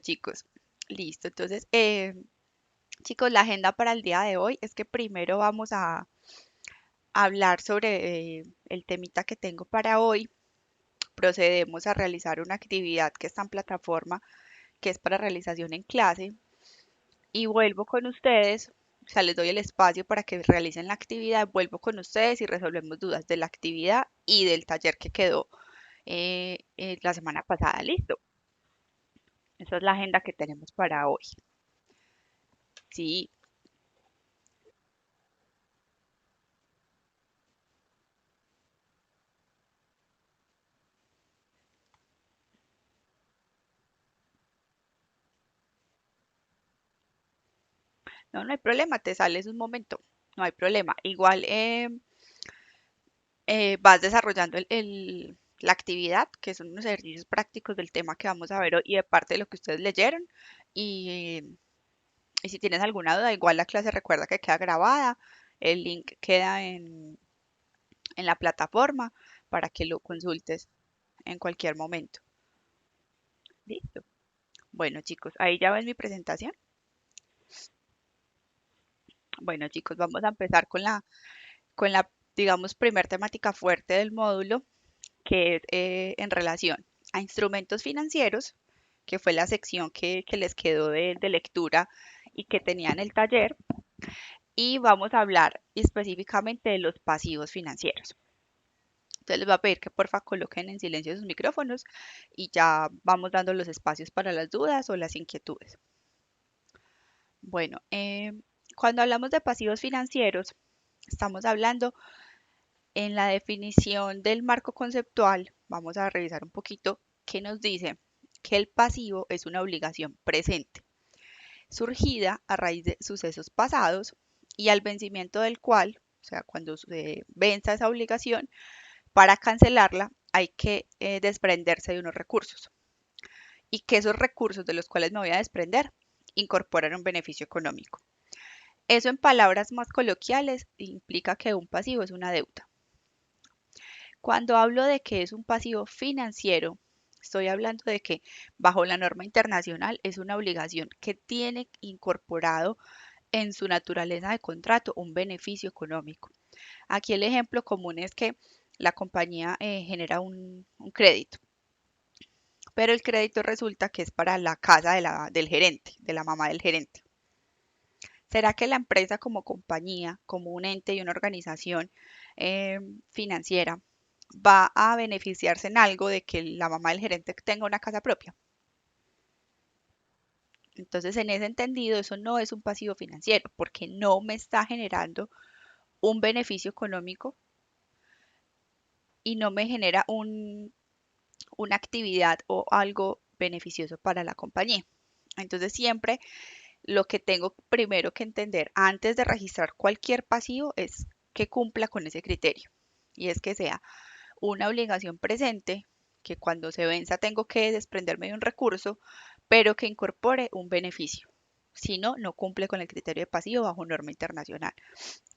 Chicos, listo. Entonces, chicos, la agenda para el día de hoy es que primero vamos a hablar sobre el temita que tengo para hoy. Procedemos a realizar una actividad que está en plataforma, que es para realización en clase, y vuelvo con ustedes. O sea, les doy el espacio para que realicen la actividad, vuelvo con ustedes y resolvemos dudas de la actividad y del taller que quedó la semana pasada. Listo. Esa es la agenda que tenemos para hoy. Sí, no, no hay problema, te sales un momento, no hay problema. Igual vas desarrollando la actividad, que son unos ejercicios prácticos del tema que vamos a ver hoy y de parte de lo que ustedes leyeron. Y, y si tienes alguna duda, igual la clase recuerda que queda grabada, el link queda en la plataforma para que lo consultes en cualquier momento. Listo. Bueno, chicos, ahí ya ven mi presentación. Bueno, chicos, vamos a empezar con la, digamos, primer temática fuerte del módulo, que es en relación a instrumentos financieros, que fue la sección que les quedó de lectura y que tenía en el taller, y vamos a hablar específicamente de los pasivos financieros. Entonces les voy a pedir que porfa coloquen en silencio sus micrófonos y ya vamos dando los espacios para las dudas o las inquietudes. Bueno, cuando hablamos de pasivos financieros, estamos hablando en la definición del marco conceptual. Vamos a revisar un poquito qué nos dice que el pasivo es una obligación presente, surgida a raíz de sucesos pasados y al vencimiento del cual, o sea, cuando se venza esa obligación, para cancelarla hay que desprenderse de unos recursos y que esos recursos de los cuales me voy a desprender incorporan un beneficio económico. Eso en palabras más coloquiales implica que un pasivo es una deuda. Cuando hablo de que es un pasivo financiero, estoy hablando de que bajo la norma internacional es una obligación que tiene incorporado en su naturaleza de contrato un beneficio económico. Aquí el ejemplo común es que la compañía genera un crédito, pero el crédito resulta que es para la casa del gerente, de la mamá del gerente. ¿Será que la empresa como compañía, como un ente y una organización eh, financiera va a beneficiarse en algo de que la mamá del gerente tenga una casa propia? Entonces, en ese entendido, eso no es un pasivo financiero porque no me está generando un beneficio económico y no me genera una actividad o algo beneficioso para la compañía. Entonces, siempre lo que tengo primero que entender antes de registrar cualquier pasivo es que cumpla con ese criterio. Y es que sea una obligación presente, que cuando se venza tengo que desprenderme de un recurso, pero que incorpore un beneficio. Si no, no cumple con el criterio de pasivo bajo norma internacional.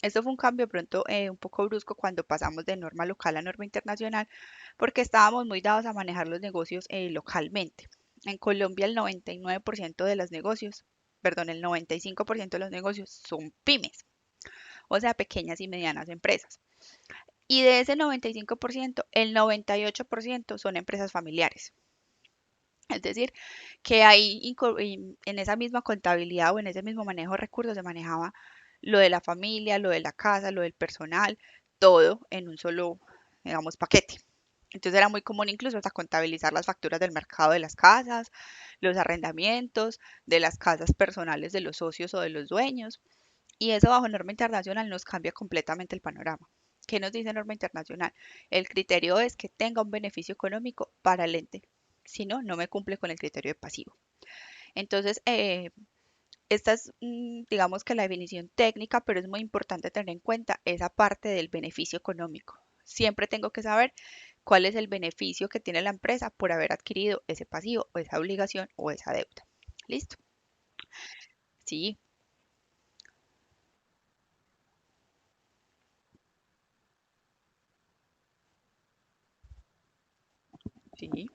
Esto fue un cambio pronto un poco brusco cuando pasamos de norma local a norma internacional, porque estábamos muy dados a manejar los negocios localmente. En Colombia el 99% de los negocios, perdón, el 95% de los negocios son pymes, o sea, pequeñas y medianas empresas. Y de ese 95%, el 98% son empresas familiares. Es decir, que ahí en esa misma contabilidad o en ese mismo manejo de recursos se manejaba lo de la familia, lo de la casa, lo del personal, todo en un solo, digamos, paquete. Entonces era muy común incluso hasta contabilizar las facturas del mercado de las casas, los arrendamientos de las casas personales de los socios o de los dueños. Y eso bajo norma internacional nos cambia completamente el panorama. ¿Qué nos dice norma internacional? El criterio es que tenga un beneficio económico para el ente. Si no, no me cumple con el criterio de pasivo. Entonces, esta es, digamos que la definición técnica, pero es muy importante tener en cuenta esa parte del beneficio económico. Siempre tengo que saber cuál es el beneficio que tiene la empresa por haber adquirido ese pasivo o esa obligación o esa deuda. ¿Listo? Sí, sí.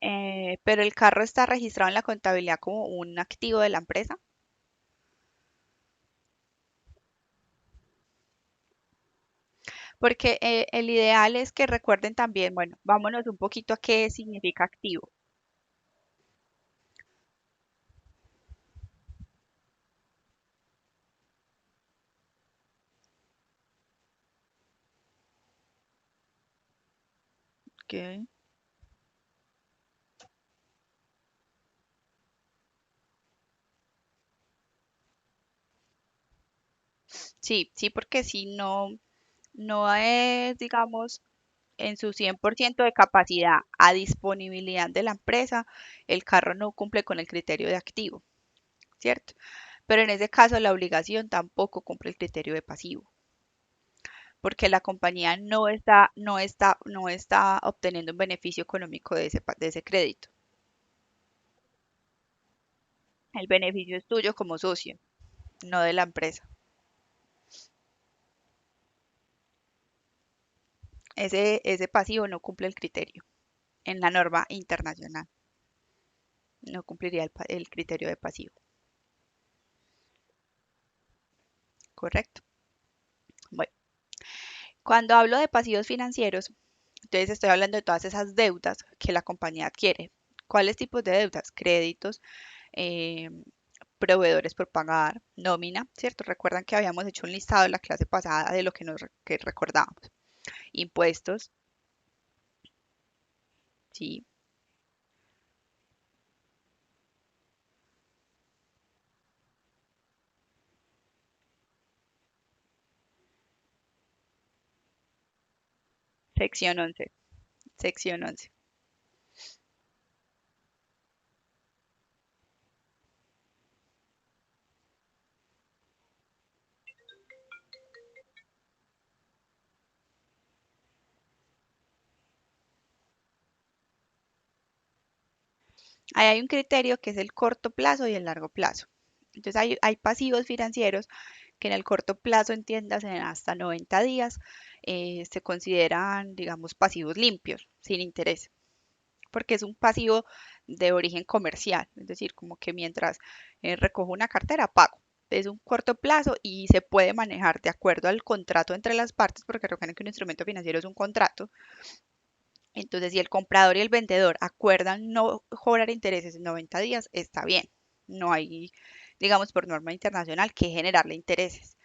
Pero el carro está registrado en la contabilidad como un activo de la empresa, porque el ideal es que recuerden también, bueno, vámonos un poquito a qué significa activo. Ok. Sí, sí, porque si no es, digamos, en su 100% de capacidad a disponibilidad de la empresa, el carro no cumple con el criterio de activo, ¿cierto? Pero en ese caso la obligación tampoco cumple el criterio de pasivo, porque la compañía no está obteniendo un beneficio económico de ese crédito. El beneficio es tuyo como socio, no de la empresa. Ese pasivo no cumple el criterio en la norma internacional. No cumpliría el criterio de pasivo. Correcto. Bueno, cuando hablo de pasivos financieros, entonces estoy hablando de todas esas deudas que la compañía adquiere. ¿Cuáles tipos de deudas? Créditos, eh, proveedores por pagar, nómina, ¿cierto? Recuerdan que habíamos hecho un listado en la clase pasada de lo que recordábamos. Impuestos, sí. Sección 11. Sección 11. Ahí hay un criterio que es el corto plazo y el largo plazo. Entonces hay pasivos financieros que en el corto plazo, entiendas, en hasta 90 días, se consideran, digamos, pasivos limpios, sin interés, porque es un pasivo de origen comercial, es decir, como que mientras recojo una cartera, pago. Es un corto plazo y se puede manejar de acuerdo al contrato entre las partes, porque recuerden que un instrumento financiero es un contrato. Entonces, si el comprador y el vendedor acuerdan no cobrar intereses en 90 días, está bien. No hay, digamos, por norma internacional que generarle intereses.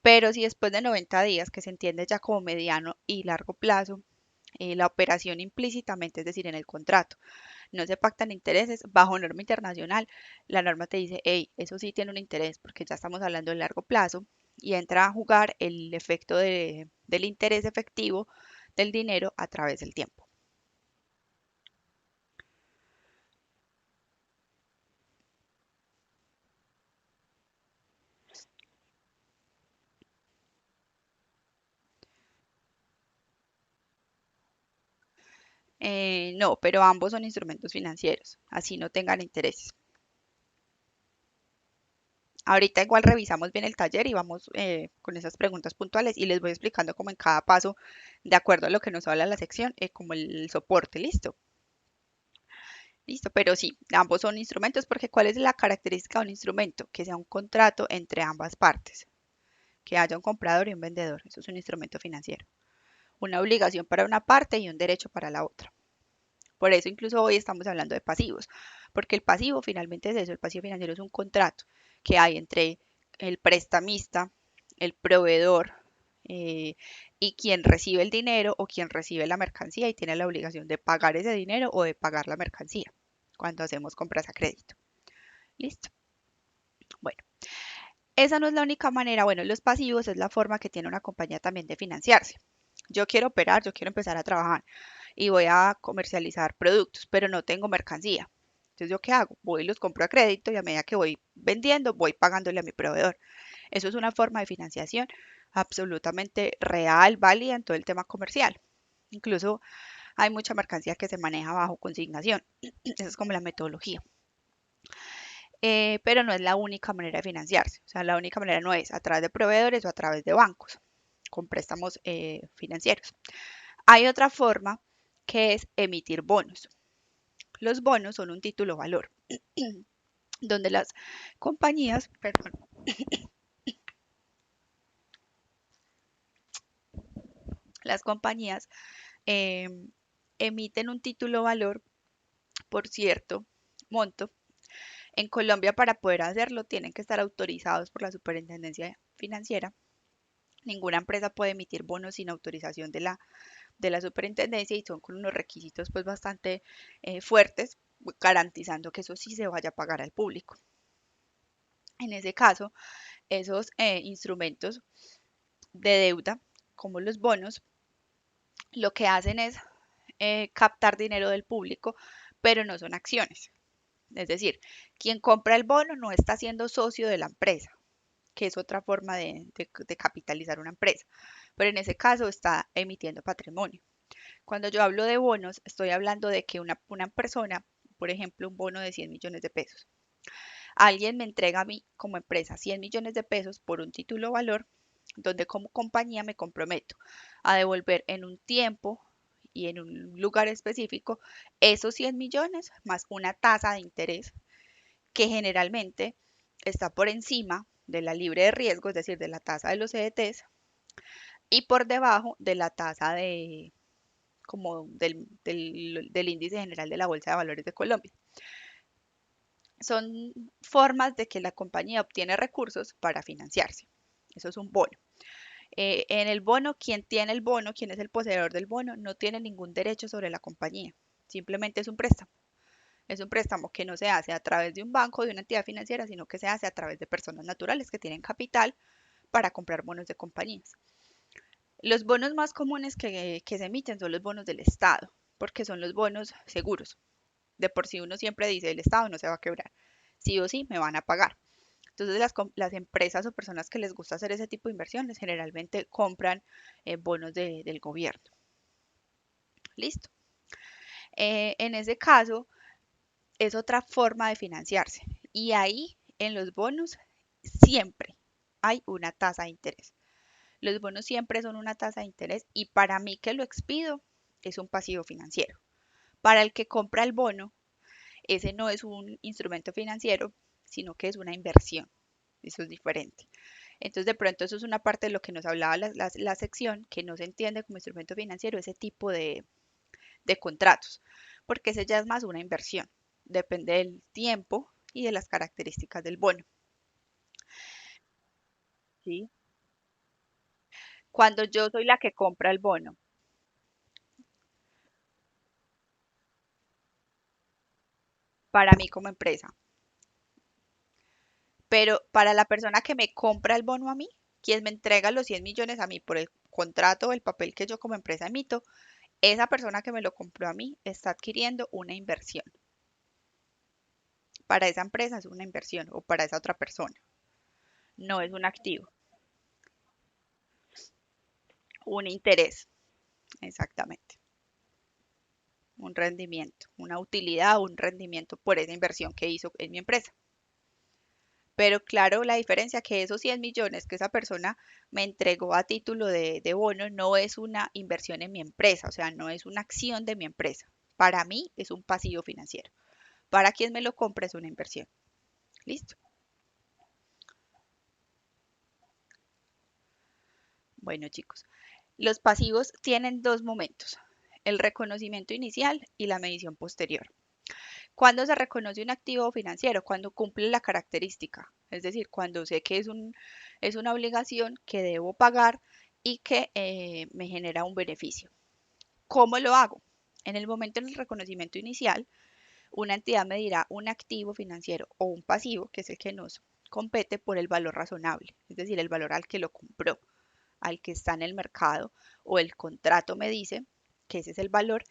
Pero si después de 90 días, que se entiende ya como mediano y largo plazo, la operación implícitamente, es decir, en el contrato, no se pactan intereses bajo norma internacional, la norma te dice, hey, eso sí tiene un interés porque ya estamos hablando de largo plazo y entra a jugar el efecto del interés efectivo del dinero a través del tiempo. No, pero ambos son instrumentos financieros, así no tengan intereses. Ahorita igual revisamos bien el taller y vamos con esas preguntas puntuales y les voy explicando como en cada paso, de acuerdo a lo que nos habla la sección, como el soporte, ¿listo? Listo, pero sí, ambos son instrumentos porque ¿cuál es la característica de un instrumento? Que sea un contrato entre ambas partes, que haya un comprador y un vendedor, eso es un instrumento financiero. Una obligación para una parte y un derecho para la otra. Por eso incluso hoy estamos hablando de pasivos, porque el pasivo finalmente es eso, el pasivo financiero es un contrato que hay entre el prestamista, el proveedor eh, y quien recibe el dinero o quien recibe la mercancía y tiene la obligación de pagar ese dinero o de pagar la mercancía cuando hacemos compras a crédito. Listo. Bueno, esa no es la única manera. Bueno, los pasivos es la forma que tiene una compañía también de financiarse. Yo quiero operar, yo quiero empezar a trabajar y voy a comercializar productos, pero no tengo mercancía. Entonces, ¿yo qué hago? Voy y los compro a crédito y a medida que voy vendiendo, voy pagándole a mi proveedor. Eso es una forma de financiación absolutamente real, válida en todo el tema comercial. Incluso hay mucha mercancía que se maneja bajo consignación. Esa es como la metodología. Pero no es la única manera de financiarse. O sea, la única manera no es a través de proveedores o a través de bancos con préstamos financieros. Hay otra forma que es emitir bonos. Los bonos son un título valor, donde las compañías, perdón, las compañías eh, emiten un título valor por cierto monto. En Colombia, para poder hacerlo, tienen que estar autorizados por la Superintendencia Financiera. Ninguna empresa puede emitir bonos sin autorización de la superintendencia y son con unos requisitos pues bastante fuertes, garantizando que eso sí se vaya a pagar al público. En ese caso, esos instrumentos de deuda, como los bonos, lo que hacen es captar dinero del público, pero no son acciones. Es decir, quien compra el bono no está siendo socio de la empresa, que es otra forma de capitalizar una empresa, pero en ese caso está emitiendo patrimonio. Cuando yo hablo de bonos, estoy hablando de que una persona, por ejemplo, un bono de 100 millones de pesos, alguien me entrega a mí como empresa 100 millones de pesos por un título valor, donde como compañía me comprometo a devolver en un tiempo y en un lugar específico esos 100 millones más una tasa de interés que generalmente está por encima de la libre de riesgo, es decir, de la tasa de los CDTs, y por debajo de la tasa de, como del índice general de la Bolsa de Valores de Colombia. Son formas de que la compañía obtiene recursos para financiarse. Eso es un bono. En el bono, quien tiene el bono, quien es el poseedor del bono, no tiene ningún derecho sobre la compañía. Simplemente es un préstamo. Es un préstamo que no se hace a través de un banco o de una entidad financiera, sino que se hace a través de personas naturales que tienen capital para comprar bonos de compañías. Los bonos más comunes que se emiten son los bonos del Estado, porque son los bonos seguros. De por sí uno siempre dice, el Estado no se va a quebrar. Sí o sí, me van a pagar. Entonces las empresas o personas que les gusta hacer ese tipo de inversiones generalmente compran bonos del gobierno. Listo. En ese caso es otra forma de financiarse. Y ahí en los bonos siempre hay una tasa de interés. Los bonos siempre son una tasa de interés y para mí que lo expido es un pasivo financiero. Para el que compra el bono, ese no es un instrumento financiero, sino que es una inversión. Eso es diferente. Entonces, de pronto, eso es una parte de lo que nos hablaba la sección, que no se entiende como instrumento financiero ese tipo de contratos, porque ese ya es más una inversión. Depende del tiempo y de las características del bono. ¿Sí? Cuando yo soy la que compra el bono, para mí como empresa, pero para la persona que me compra el bono a mí, quien me entrega los 100 millones a mí por el contrato o el papel que yo como empresa emito, esa persona que me lo compró a mí está adquiriendo una inversión. Para esa empresa es una inversión o para esa otra persona. No es un activo, un interés, exactamente. Un rendimiento, una utilidad o un rendimiento por esa inversión que hizo en mi empresa. Pero claro, la diferencia que esos 100 millones que esa persona me entregó a título de bono no es una inversión en mi empresa, o sea, no es una acción de mi empresa. Para mí es un pasivo financiero. Para quien me lo compra es una inversión. ¿Listo? Bueno, chicos, los pasivos tienen dos momentos, el reconocimiento inicial y la medición posterior. ¿Cuándo se reconoce un activo financiero? Cuando cumple la característica, es decir, cuando sé que es una obligación que debo pagar y que me genera un beneficio. ¿Cómo lo hago? En el momento del reconocimiento inicial, una entidad me dirá un activo financiero o un pasivo, que es el que nos compete por el valor razonable, es decir, el valor al que lo compró, al que está en el mercado o el contrato me dice que ese es el valor.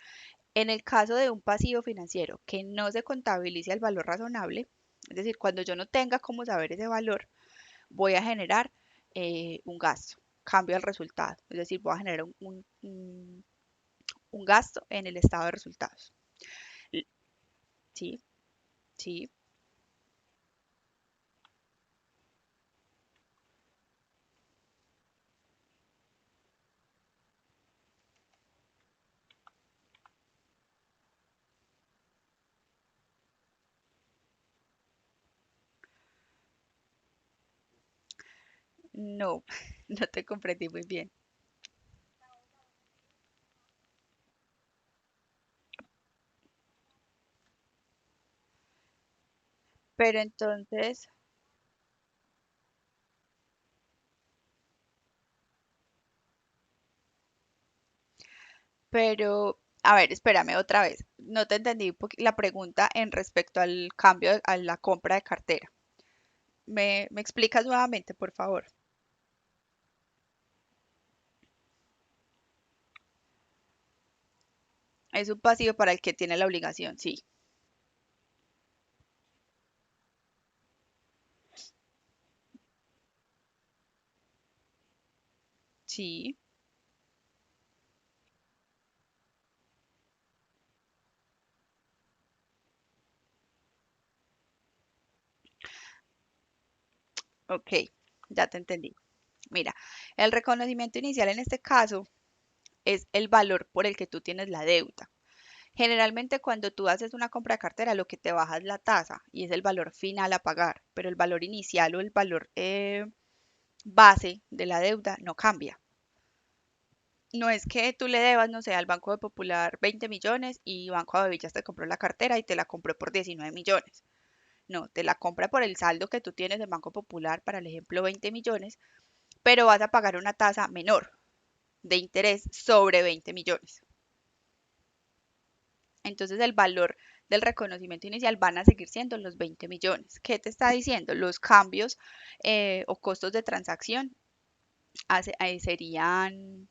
En el caso de un pasivo financiero que no se contabilice el valor razonable, es decir, cuando yo no tenga cómo saber ese valor, voy a generar un gasto, cambio al resultado, es decir, voy a generar un gasto en el estado de resultados. Sí, sí, No, no te comprendí muy bien. Pero entonces, a ver, espérame otra vez. No te entendí la pregunta en respecto al cambio, a la compra de cartera. ¿Me explicas nuevamente, por favor? Es un pasivo para el que tiene la obligación, sí. Sí, ok, ya te entendí. Mira, el reconocimiento inicial en este caso es el valor por el que tú tienes la deuda. Generalmente cuando tú haces una compra de cartera, lo que te baja es la tasa y es el valor final a pagar, pero el valor inicial o el valor base de la deuda no cambia. No es que tú le debas, no sé, al Banco de Popular 20 millones y Banco de Avillas te compró la cartera y te la compró por 19 millones. No, te la compra por el saldo que tú tienes en Banco Popular, para el ejemplo 20 millones, pero vas a pagar una tasa menor de interés sobre 20 millones. Entonces el valor del reconocimiento inicial van a seguir siendo los 20 millones. ¿Qué te está diciendo? Los cambios o costos de transacción serían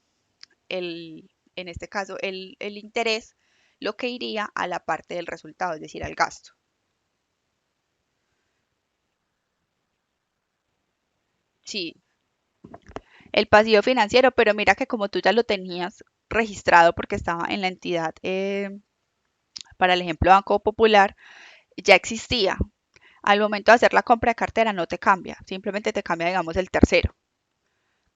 en este caso, el interés, lo que iría a la parte del resultado, es decir, al gasto. Sí, el pasivo financiero, pero mira que como tú ya lo tenías registrado porque estaba en la entidad, para el ejemplo Banco Popular, ya existía. Al momento de hacer la compra de cartera no te cambia, simplemente te cambia, digamos, el tercero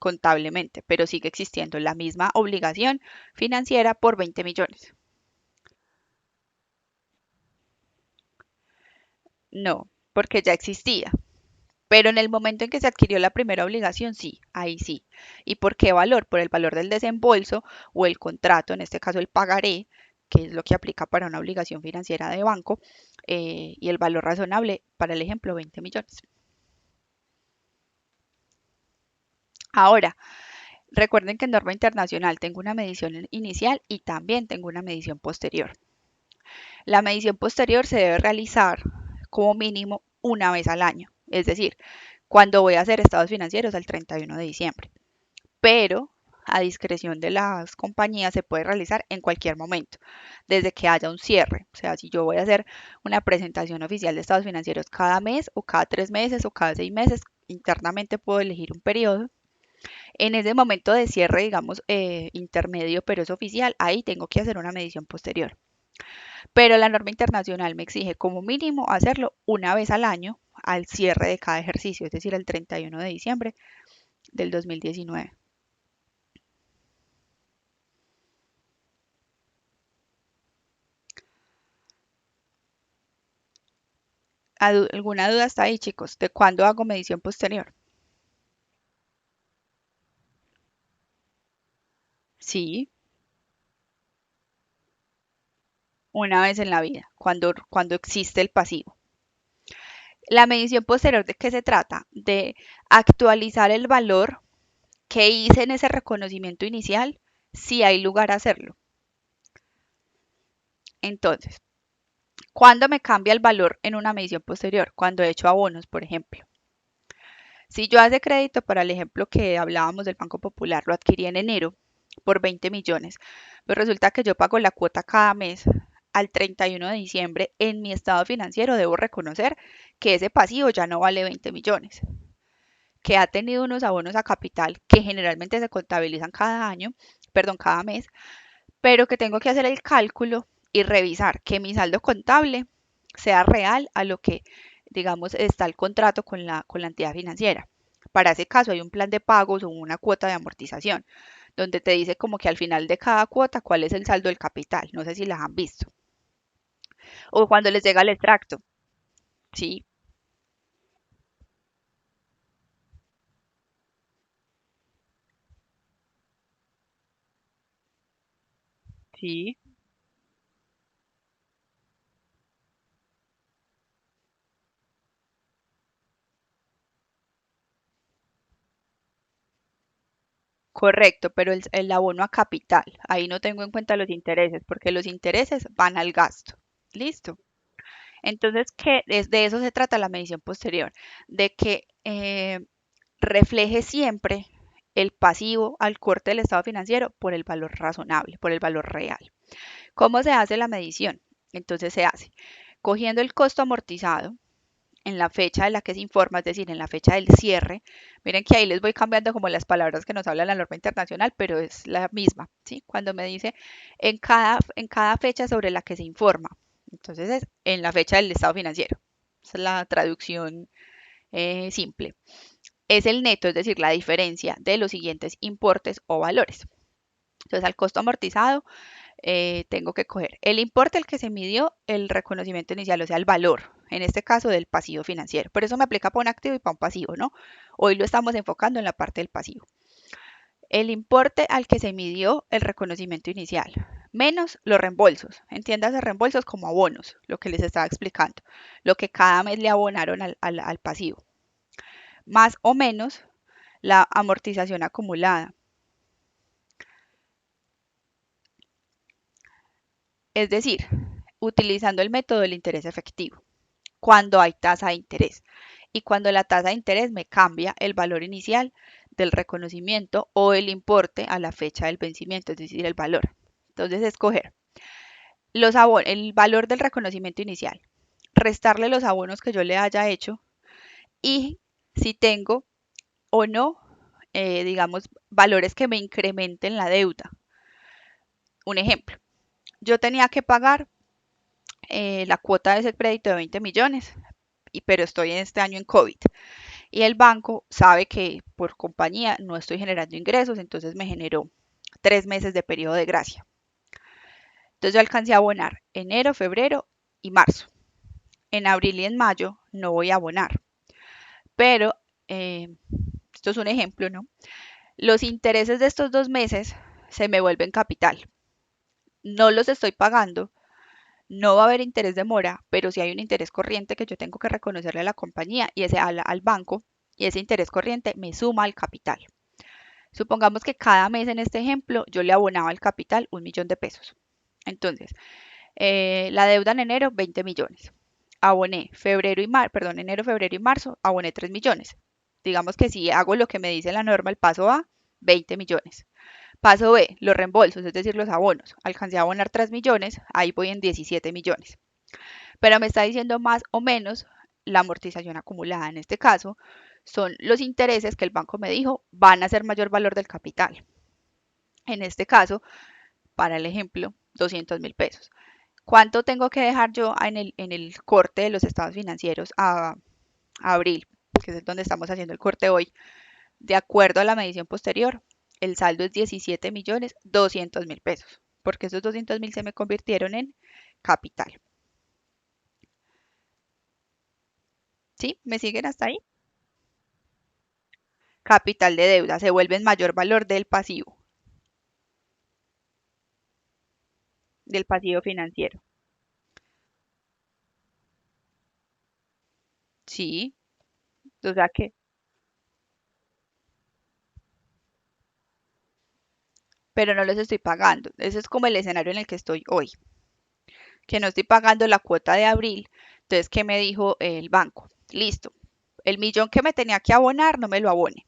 contablemente, pero sigue existiendo la misma obligación financiera por 20 millones. No, porque ya existía. Pero en el momento en que se adquirió la primera obligación, sí, ahí sí. ¿Y por qué valor? Por el valor del desembolso o el contrato, en este caso el pagaré, que es lo que aplica para una obligación financiera de banco, y el valor razonable, para el ejemplo, 20 millones. Ahora, recuerden que en norma internacional tengo una medición inicial y también tengo una medición posterior. La medición posterior se debe realizar como mínimo una vez al año, es decir, cuando voy a hacer estados financieros al 31 de diciembre. Pero a discreción de las compañías se puede realizar en cualquier momento, desde que haya un cierre. O sea, si yo voy a hacer una presentación oficial de estados financieros cada mes o cada 3 meses o cada 6 meses, internamente puedo elegir un periodo. En ese momento de cierre, digamos, intermedio, pero es oficial, ahí tengo que hacer una medición posterior. Pero la norma internacional me exige como mínimo hacerlo una vez al año al cierre de cada ejercicio, es decir, el 31 de diciembre del 2019. ¿Alguna duda está ahí, chicos? ¿De cuándo hago medición posterior? Sí, una vez en la vida, cuando existe el pasivo. La medición posterior, ¿de qué se trata? De actualizar el valor que hice en ese reconocimiento inicial, si hay lugar a hacerlo. Entonces, ¿cuándo me cambia el valor en una medición posterior? Cuando he hecho abonos, por ejemplo. Si yo hace crédito, para el ejemplo que hablábamos del Banco Popular, lo adquirí en enero por 20 millones, pues resulta que yo pago la cuota cada mes. Al 31 de diciembre, en mi estado financiero debo reconocer que ese pasivo ya no vale 20 millones, que ha tenido unos abonos a capital que generalmente se contabilizan cada año, perdón, cada mes, pero que tengo que hacer el cálculo y revisar que mi saldo contable sea real a lo que, digamos, está el contrato con la entidad financiera. Para ese caso hay un plan de pagos o una cuota de amortización, donde te dice como que al final de cada cuota cuál es el saldo del capital. No sé si las han visto. O cuando les llega el extracto. Sí, Sí, correcto, pero el abono a capital, ahí no tengo en cuenta los intereses, porque los intereses van al gasto. Listo. Entonces, ¿qué es de eso se trata la medición posterior? De que refleje siempre el pasivo al corte del estado financiero por el valor razonable, por el valor real. ¿Cómo se hace la medición? Entonces se hace cogiendo el costo amortizado en la fecha de la que se informa, es decir, en la fecha del cierre. Miren que ahí les voy cambiando como las palabras que nos habla la norma internacional, pero es la misma, ¿sí? Cuando me dice en cada fecha sobre la que se informa. Entonces es en la fecha del estado financiero. Esa es la traducción simple. Es el neto, es decir, la diferencia de los siguientes importes o valores. Entonces, al costo amortizado tengo que coger el importe al que se midió el reconocimiento inicial, o sea, el valor, en este caso del pasivo financiero. Por eso me aplica para un activo y para un pasivo, ¿no? Hoy lo estamos enfocando en la parte del pasivo. El importe al que se midió el reconocimiento inicial, menos los reembolsos. Entiéndase reembolsos como abonos, lo que les estaba explicando, lo que cada mes le abonaron al pasivo, más o menos la amortización acumulada. Es decir, utilizando el método del interés efectivo, cuando hay tasa de interés. Y cuando la tasa de interés me cambia el valor inicial del reconocimiento o el importe a la fecha del vencimiento, es decir, el valor. Entonces, escoger el valor del reconocimiento inicial, restarle los abonos que yo le haya hecho y si tengo o no, digamos, valores que me incrementen la deuda. Un ejemplo, yo tenía que pagar la cuota de ese crédito de 20 millones, pero estoy en este año en COVID. Y el banco sabe que por compañía no estoy generando ingresos, entonces me generó 3 meses de periodo de gracia. Entonces yo alcancé a abonar enero, febrero y marzo. En abril y en mayo no voy a abonar, pero esto es un ejemplo, ¿no? Los intereses de estos 2 meses se me vuelven capital. No los estoy pagando, no va a haber interés de mora, pero sí hay un interés corriente que yo tengo que reconocerle a la compañía y ese al banco, y ese interés corriente me suma al capital. Supongamos que cada mes en este ejemplo yo le abonaba al capital 1 millón de pesos. Entonces, la deuda en enero, 20 millones. Aboné enero, febrero y marzo, aboné 3 millones. Digamos que si hago lo que me dice la norma, el paso A, 20 millones. Paso B, los reembolsos, es decir, los abonos. Alcancé a abonar 3 millones, ahí voy en 17 millones. Pero me está diciendo más o menos la amortización acumulada. En este caso, son los intereses que el banco me dijo van a ser mayor valor del capital. En este caso, para el ejemplo, 200.000 pesos. ¿Cuánto tengo que dejar yo en el corte de los estados financieros a abril, que es donde estamos haciendo el corte hoy? De acuerdo a la medición posterior, el saldo es 17.200.000 pesos, porque esos 200.000 se me convirtieron en capital. ¿Sí? ¿Me siguen hasta ahí? Capital de deuda se vuelve en mayor valor del pasivo financiero. Sí, o sea que, pero no los estoy pagando. Ese es como el escenario en el que estoy hoy, que no estoy pagando la cuota de abril. Entonces, ¿qué me dijo el banco? Listo, el millón que me tenía que abonar no me lo abone.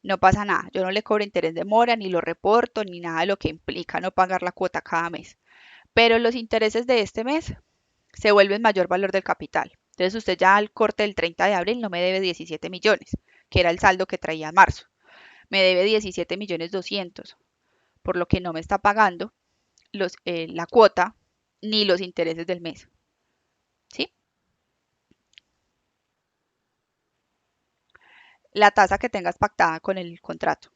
No pasa nada, yo no le cobro interés de mora, ni lo reporto, ni nada de lo que implica no pagar la cuota cada mes. Pero los intereses de este mes se vuelven mayor valor del capital. Entonces usted ya al corte del 30 de abril no me debe 17 millones, que era el saldo que traía en marzo. Me debe 17 millones 200, por lo que no me está pagando la cuota ni los intereses del mes. ¿Sí? La tasa que tengas pactada con el contrato.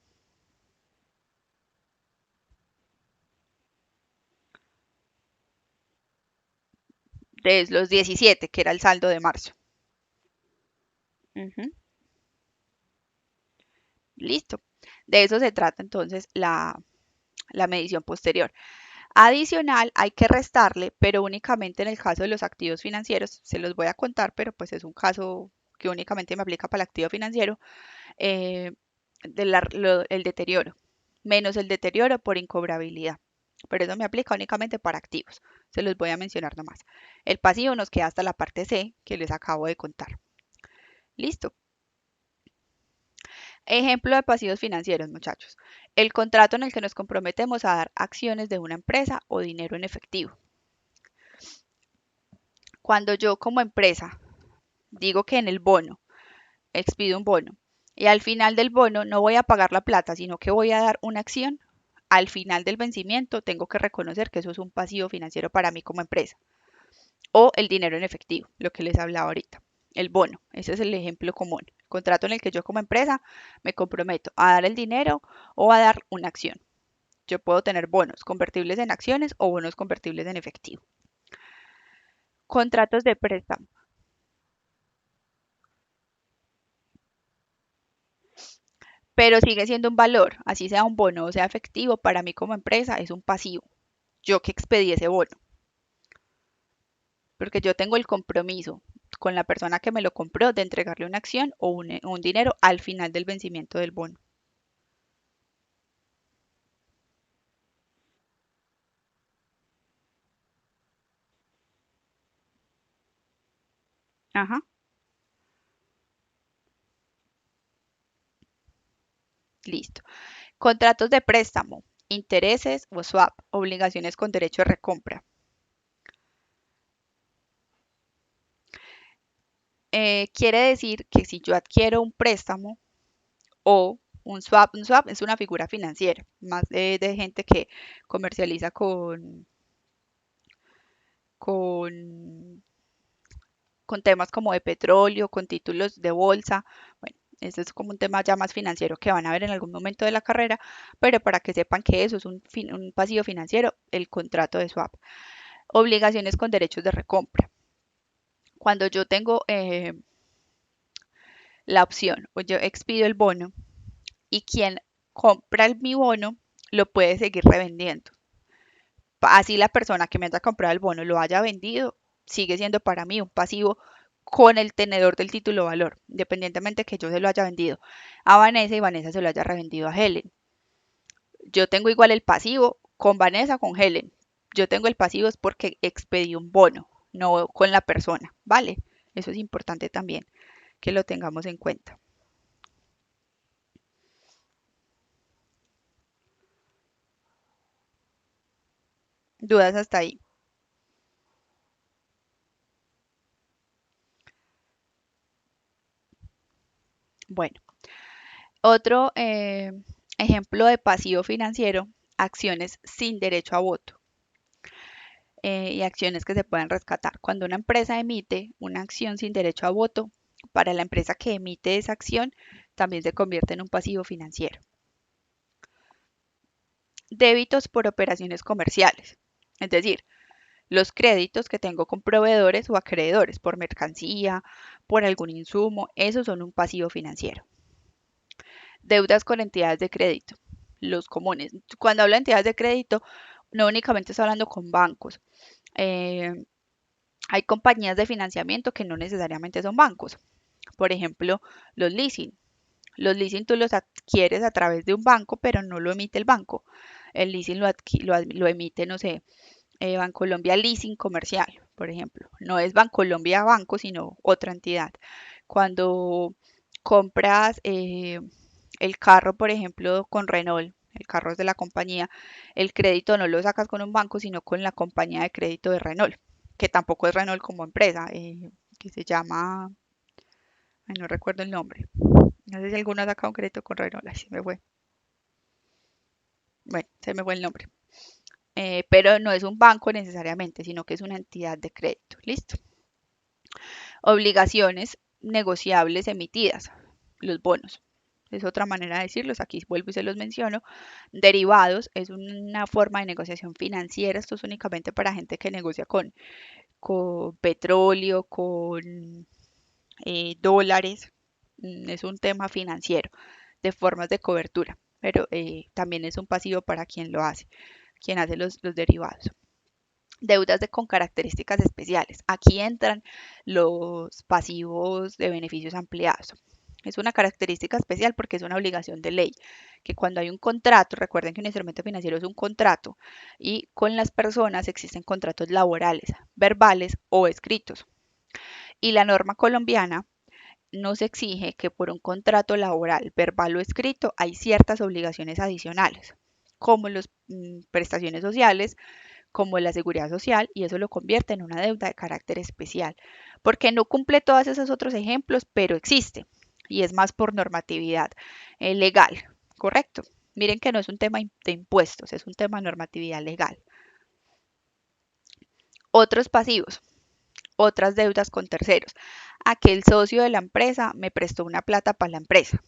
De los 17, que era el saldo de marzo. Ujú. Listo. De eso se trata entonces la medición posterior. Adicional, hay que restarle, pero únicamente en el caso de los activos financieros, se los voy a contar, pero pues es un caso que únicamente me aplica para el activo financiero, eh, el deterioro, menos el deterioro por incobrabilidad. Pero eso me aplica únicamente para activos. Se los voy a mencionar nomás. El pasivo nos queda hasta la parte C que les acabo de contar. Listo. Ejemplo de pasivos financieros, muchachos. El contrato en el que nos comprometemos a dar acciones de una empresa o dinero en efectivo. Cuando yo como empresa digo que en el bono, expido un bono, y al final del bono no voy a pagar la plata, sino que voy a dar una acción, al final del vencimiento tengo que reconocer que eso es un pasivo financiero para mí como empresa. O el dinero en efectivo, lo que les hablaba ahorita. El bono, ese es el ejemplo común. El contrato en el que yo como empresa me comprometo a dar el dinero o a dar una acción. Yo puedo tener bonos convertibles en acciones o bonos convertibles en efectivo. Contratos de préstamo. Pero sigue siendo un valor, así sea un bono o sea efectivo, para mí como empresa es un pasivo. Yo que expedí ese bono, porque yo tengo el compromiso con la persona que me lo compró de entregarle una acción o un dinero al final del vencimiento del bono. Ajá, listo. Contratos de préstamo, intereses o swap, obligaciones con derecho de recompra. Quiere decir que si yo adquiero un préstamo o un swap es una figura financiera, más de gente que comercializa con, con temas como de petróleo, con títulos de bolsa. Bueno, eso es como un tema ya más financiero que van a ver en algún momento de la carrera, pero para que sepan que eso es un pasivo financiero, el contrato de swap. Obligaciones con derechos de recompra. Cuando yo tengo la opción o yo expido el bono y quien compra mi bono lo puede seguir revendiendo. Así la persona que me haya comprado el bono lo haya vendido, sigue siendo para mí un pasivo con el tenedor del título valor, independientemente que yo se lo haya vendido a Vanessa y Vanessa se lo haya revendido a Helen. Yo tengo igual el pasivo con Vanessa, con Helen. Yo tengo el pasivo es porque expedí un bono, no con la persona, ¿vale? Eso es importante también que lo tengamos en cuenta. ¿Dudas hasta ahí? Bueno, otro ejemplo de pasivo financiero, acciones sin derecho a voto y acciones que se pueden rescatar. Cuando una empresa emite una acción sin derecho a voto, para la empresa que emite esa acción también se convierte en un pasivo financiero. Débitos por operaciones comerciales, es decir, los créditos que tengo con proveedores o acreedores por mercancía, por algún insumo, esos son un pasivo financiero. Deudas con entidades de crédito, los comunes. Cuando hablo de entidades de crédito, no únicamente estoy hablando con bancos. Eh, Hay compañías de financiamiento que no necesariamente son bancos. Por ejemplo, los leasing. Los leasing tú los adquieres a través de un banco, pero no lo emite el banco. El leasing lo emite, no sé, Bancolombia Leasing Comercial, por ejemplo. No es Bancolombia Banco, sino otra entidad. Cuando compras el carro, por ejemplo, con Renault, el carro es de la compañía, el crédito no lo sacas con un banco, sino con la compañía de crédito de Renault, que tampoco es Renault como empresa, que se llama, ay, no recuerdo el nombre. No sé si alguno ha sacado un crédito con Renault, ay, se me fue. Bueno, se me fue el nombre. Pero no es un banco necesariamente, sino que es una entidad de crédito. ¿Listo? Obligaciones negociables emitidas, los bonos. Es otra manera de decirlos, aquí vuelvo y se los menciono. Derivados es una forma de negociación financiera, esto es únicamente para gente que negocia con petróleo, con dólares, es un tema financiero, de formas de cobertura. pero también es un pasivo para quien lo hace, quien hace los derivados. Deudas con características especiales. Aquí entran los pasivos de beneficios ampliados. Es una característica especial porque es una obligación de ley, que cuando hay un contrato, recuerden que un instrumento financiero es un contrato, y con las personas existen contratos laborales, verbales o escritos. Y la norma colombiana nos exige que por un contrato laboral, verbal o escrito, hay ciertas obligaciones adicionales, como las prestaciones sociales, como la seguridad social, y eso lo convierte en una deuda de carácter especial, porque no cumple todos esos otros ejemplos, pero existe, y es más por normatividad legal, ¿correcto? Miren que no es un tema de impuestos, es un tema de normatividad legal. Otros pasivos, otras deudas con terceros. Aquel socio de la empresa me prestó una plata para la empresa.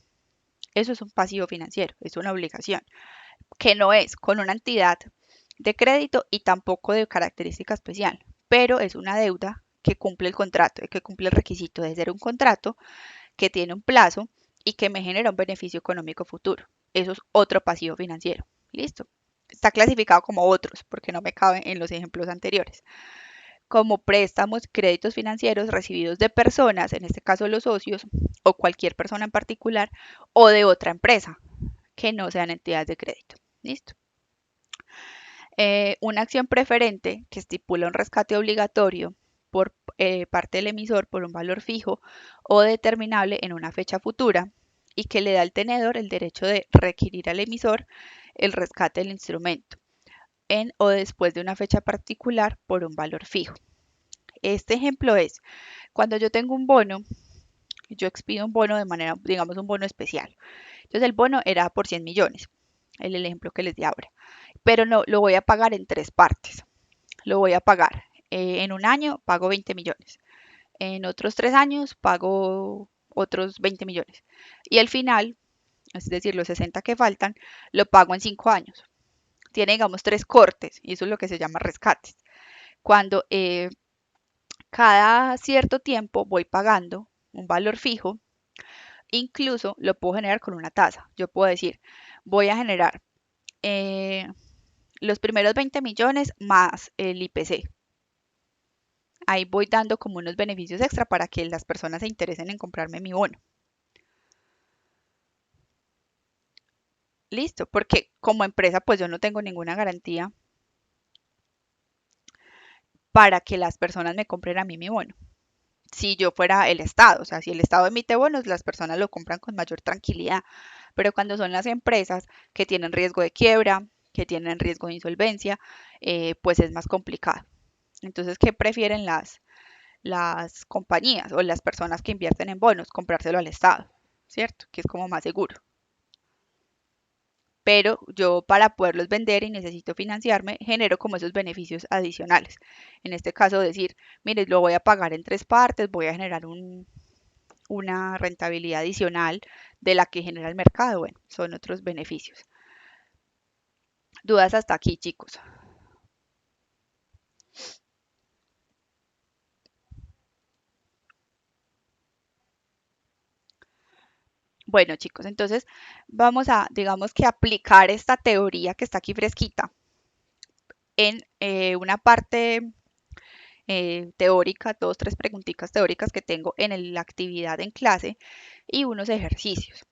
Eso es un pasivo financiero, es una obligación, que no es con una entidad de crédito y tampoco de característica especial, pero es una deuda que cumple el contrato, que cumple el requisito de ser un contrato, que tiene un plazo y que me genera un beneficio económico futuro. Eso es otro pasivo financiero. ¿Listo? Está clasificado como otros porque no me cabe en los ejemplos anteriores. Como préstamos, créditos financieros recibidos de personas, en este caso los socios, o cualquier persona en particular, o de otra empresa, que no sean entidades de crédito. ¿Listo? Una acción preferente que estipula un rescate obligatorio por parte del emisor por un valor fijo o determinable en una fecha futura y que le da al tenedor el derecho de requerir al emisor el rescate del instrumento en o después de una fecha particular por un valor fijo. Este ejemplo es cuando yo tengo un bono, yo expido un bono de manera, digamos, un bono especial. Entonces el bono era por 100 millones, el ejemplo que les di ahora, pero no, lo voy a pagar en tres partes. Lo voy a pagar. En un año pago 20 millones. En otros 3 años pago otros 20 millones. Y al final, es decir, los 60 que faltan, lo pago en 5 años. Tiene, digamos, tres cortes y eso es lo que se llama rescates. Cuando cada cierto tiempo voy pagando un valor fijo, incluso lo puedo generar con una tasa. Yo puedo decir, voy a generar los primeros 20 millones más el IPC. Ahí voy dando como unos beneficios extra para que las personas se interesen en comprarme mi bono. Listo, porque como empresa pues yo no tengo ninguna garantía para que las personas me compren a mí mi bono. Si yo fuera el Estado, o sea, si el Estado emite bonos, las personas lo compran con mayor tranquilidad. Pero cuando son las empresas que tienen riesgo de quiebra, que tienen riesgo de insolvencia, pues es más complicado. Entonces, ¿qué prefieren las compañías o las personas que invierten en bonos? Comprárselo al Estado, ¿cierto? Que es como más seguro. Pero yo para poderlos vender y necesito financiarme, genero como esos beneficios adicionales. En este caso decir, mire, lo voy a pagar en tres partes, voy a generar una rentabilidad adicional de la que genera el mercado. Bueno, son otros beneficios. Dudas hasta aquí, chicos. Bueno, chicos, entonces vamos a, digamos que aplicar esta teoría que está aquí fresquita en una parte teórica, dos, tres preguntitas teóricas que tengo en la actividad en clase y unos ejercicios.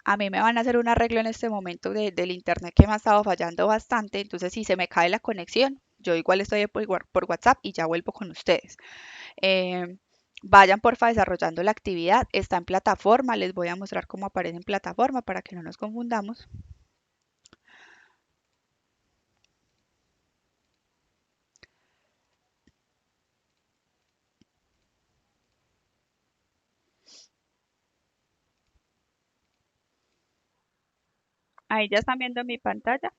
A mí me van a hacer un arreglo en este momento del internet que me ha estado fallando bastante, entonces si se me cae la conexión, yo igual estoy por WhatsApp y ya vuelvo con ustedes. Eh, Vayan porfa desarrollando la actividad, está en plataforma, les voy a mostrar cómo aparece en plataforma para que no nos confundamos. Ahí ya están viendo mi pantalla.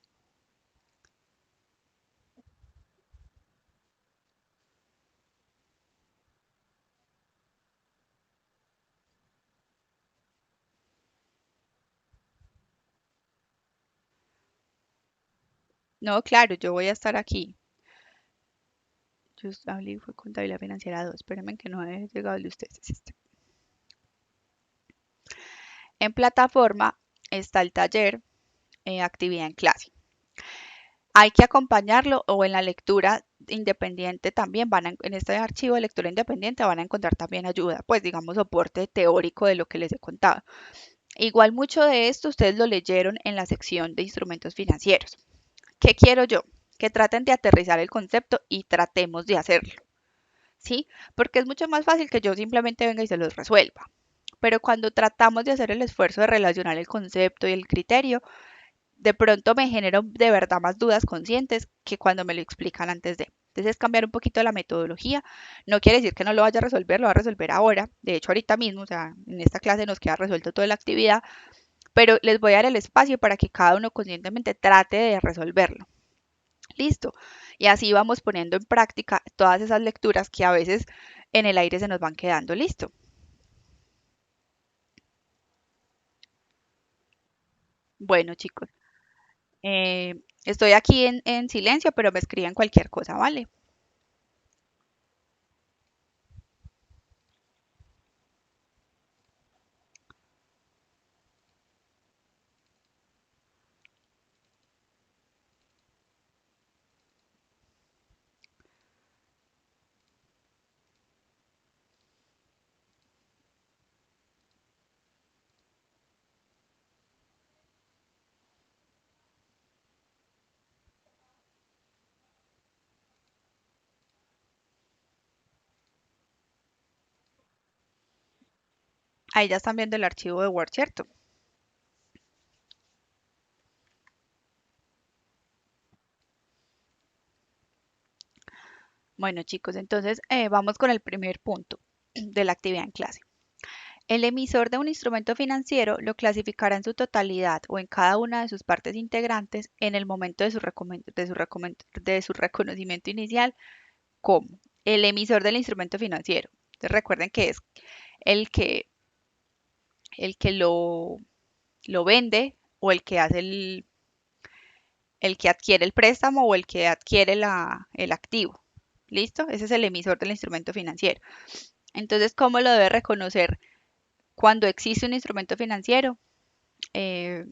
No, claro, yo voy a estar aquí. Yo hablé fue contabilidad financiera 2. Espérenme que no he llegado el de ustedes. Es este. En plataforma está el taller, actividad en clase. Hay que acompañarlo o en la lectura independiente también en este archivo de lectura independiente van a encontrar también ayuda, pues digamos soporte teórico de lo que les he contado. Igual mucho de esto ustedes lo leyeron en la sección de instrumentos financieros. ¿Qué quiero yo? Que traten de aterrizar el concepto y tratemos de hacerlo, ¿sí? Porque es mucho más fácil que yo simplemente venga y se los resuelva. Pero cuando tratamos de hacer el esfuerzo de relacionar el concepto y el criterio, de pronto me genero de verdad más dudas conscientes que cuando me lo explican antes de. Entonces, cambiar un poquito la metodología. No quiere decir que no lo vaya a resolver, lo va a resolver ahora. De hecho, ahorita mismo, o sea, en esta clase nos queda resuelto toda la actividad, pero les voy a dar el espacio para que cada uno conscientemente trate de resolverlo. Listo. Y así vamos poniendo en práctica todas esas lecturas que a veces en el aire se nos van quedando. Listo. Bueno, chicos, estoy aquí en silencio, pero me escriben cualquier cosa, ¿vale? Ahí ya están viendo el archivo de Word, ¿cierto? Bueno, chicos, entonces vamos con el primer punto de la actividad en clase. El emisor de un instrumento financiero lo clasificará en su totalidad o en cada una de sus partes integrantes en el momento de su reconocimiento inicial como el emisor del instrumento financiero. Entonces recuerden que es el que, el que lo vende o el que hace el que adquiere el préstamo o el que adquiere el activo. ¿Listo? Ese es el emisor del instrumento financiero. Entonces, ¿cómo lo debe reconocer cuando existe un instrumento financiero? Eh,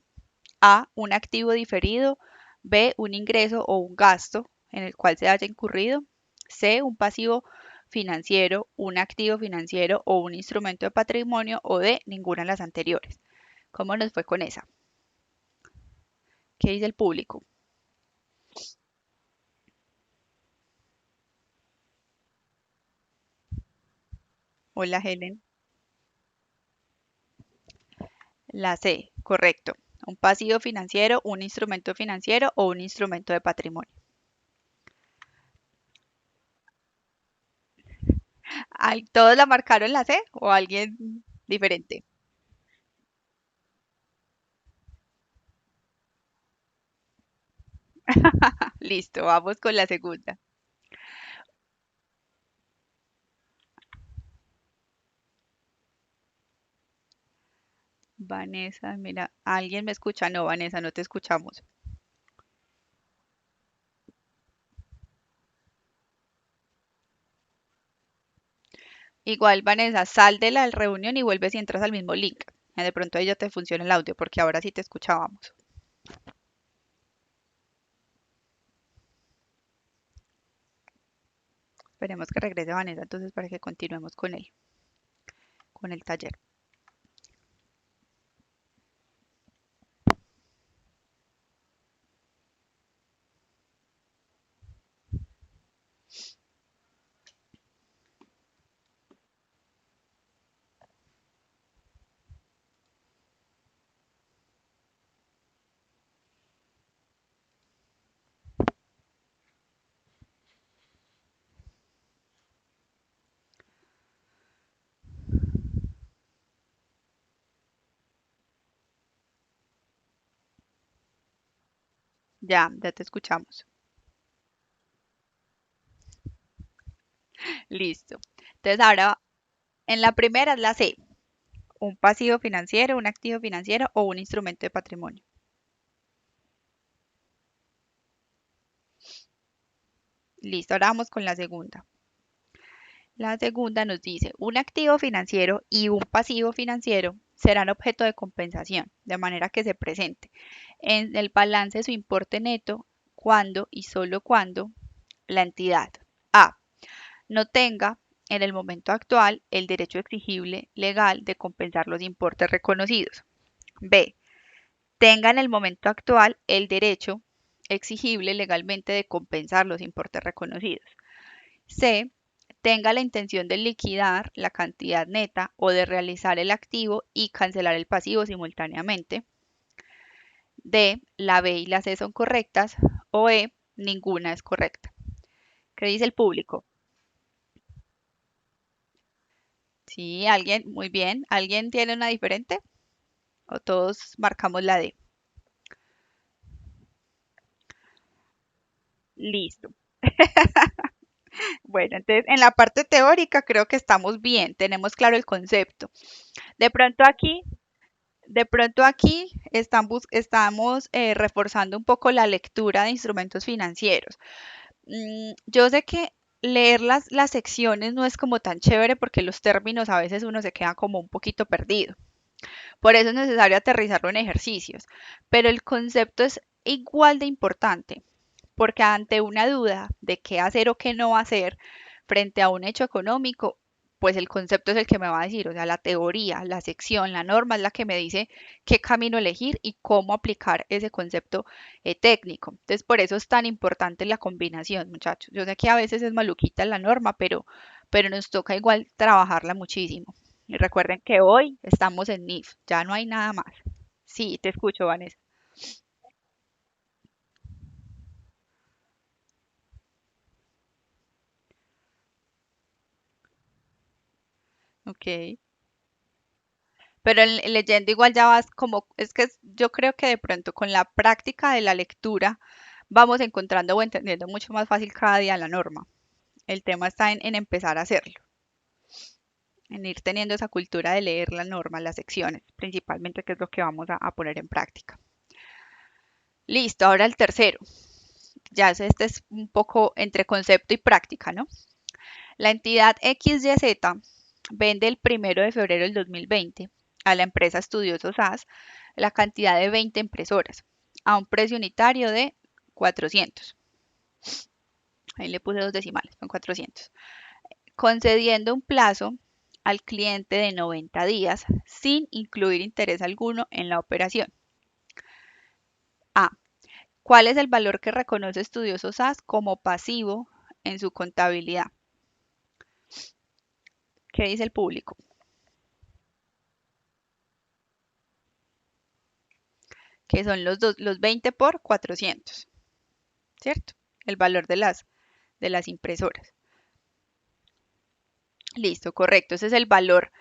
A, un activo diferido. B, un ingreso o un gasto en el cual se haya incurrido. C, un pasivo financiero, un activo financiero o un instrumento de patrimonio. O D, ninguna de las anteriores. ¿Cómo nos fue con esa? ¿Qué dice el público? Hola, Helen. La C, correcto. Un pasivo financiero, un instrumento financiero o un instrumento de patrimonio. ¿Todos la marcaron la C o alguien diferente? Listo, vamos con la segunda. Vanessa, mira, ¿alguien me escucha? No, Vanessa, no te escuchamos. Igual, Vanessa, sal de la reunión y vuelves y entras al mismo link. De pronto ahí ya te funciona el audio porque ahora sí te escuchábamos. Esperemos que regrese Vanessa entonces para que continuemos con él, con el taller. Ya te escuchamos. Listo. Entonces ahora en la primera es la C, un pasivo financiero, un activo financiero o un instrumento de patrimonio. Listo, ahora vamos con la segunda. La segunda nos dice, un activo financiero y un pasivo financiero serán objeto de compensación, de manera que se presente. en el balance de su importe neto cuando y solo cuando la entidad A no tenga en el momento actual el derecho exigible legal de compensar los importes reconocidos. B. Tenga en el momento actual el derecho exigible legalmente de compensar los importes reconocidos. C. Tenga la intención de liquidar la cantidad neta o de realizar el activo y cancelar el pasivo simultáneamente. D. La B y la C son correctas. O E. Ninguna es correcta. ¿Qué dice el público? Sí, alguien, muy bien. ¿Alguien tiene una diferente? ¿O todos marcamos la D? Listo. Bueno, entonces en la parte teórica creo que estamos bien, tenemos claro el concepto. De pronto aquí, de pronto aquí estamos reforzando un poco la lectura de instrumentos financieros. Yo sé que leer las secciones no es como tan chévere porque los términos a veces uno se queda como un poquito perdido. Por eso es necesario aterrizarlo en ejercicios. Pero el concepto es igual de importante, porque ante una duda de qué hacer o qué no hacer frente a un hecho económico, pues el concepto es el que me va a decir, o sea, la teoría, la sección, la norma es la que me dice qué camino elegir y cómo aplicar ese concepto técnico. Entonces, por eso es tan importante la combinación, muchachos. Yo sé que a veces es maluquita la norma, pero nos toca igual trabajarla muchísimo. Y recuerden que hoy estamos en NIF, ya no hay nada más. Sí, te escucho, Vanessa. Ok. Pero leyendo igual ya vas como, es que yo creo que de pronto con la práctica de la lectura vamos encontrando o entendiendo mucho más fácil cada día la norma. El tema está en empezar a hacerlo, en ir teniendo esa cultura de leer la norma, las secciones, principalmente, que es lo que vamos a poner en práctica. Listo, ahora el tercero. Ya este es un poco entre concepto y práctica, ¿no? La entidad XYZ vende el 1 de febrero del 2020 a la empresa Estudiosos SAS la cantidad de 20 impresoras a un precio unitario de 400. Ahí le puse dos decimales, son 400. Concediendo un plazo al cliente de 90 días sin incluir interés alguno en la operación. A. ¿Cuál es el valor que reconoce Estudiosos SAS como pasivo en su contabilidad? ¿Qué dice el público? Que son los 20 por 400, ¿cierto? El valor de las impresoras. Listo, correcto. Ese es el valor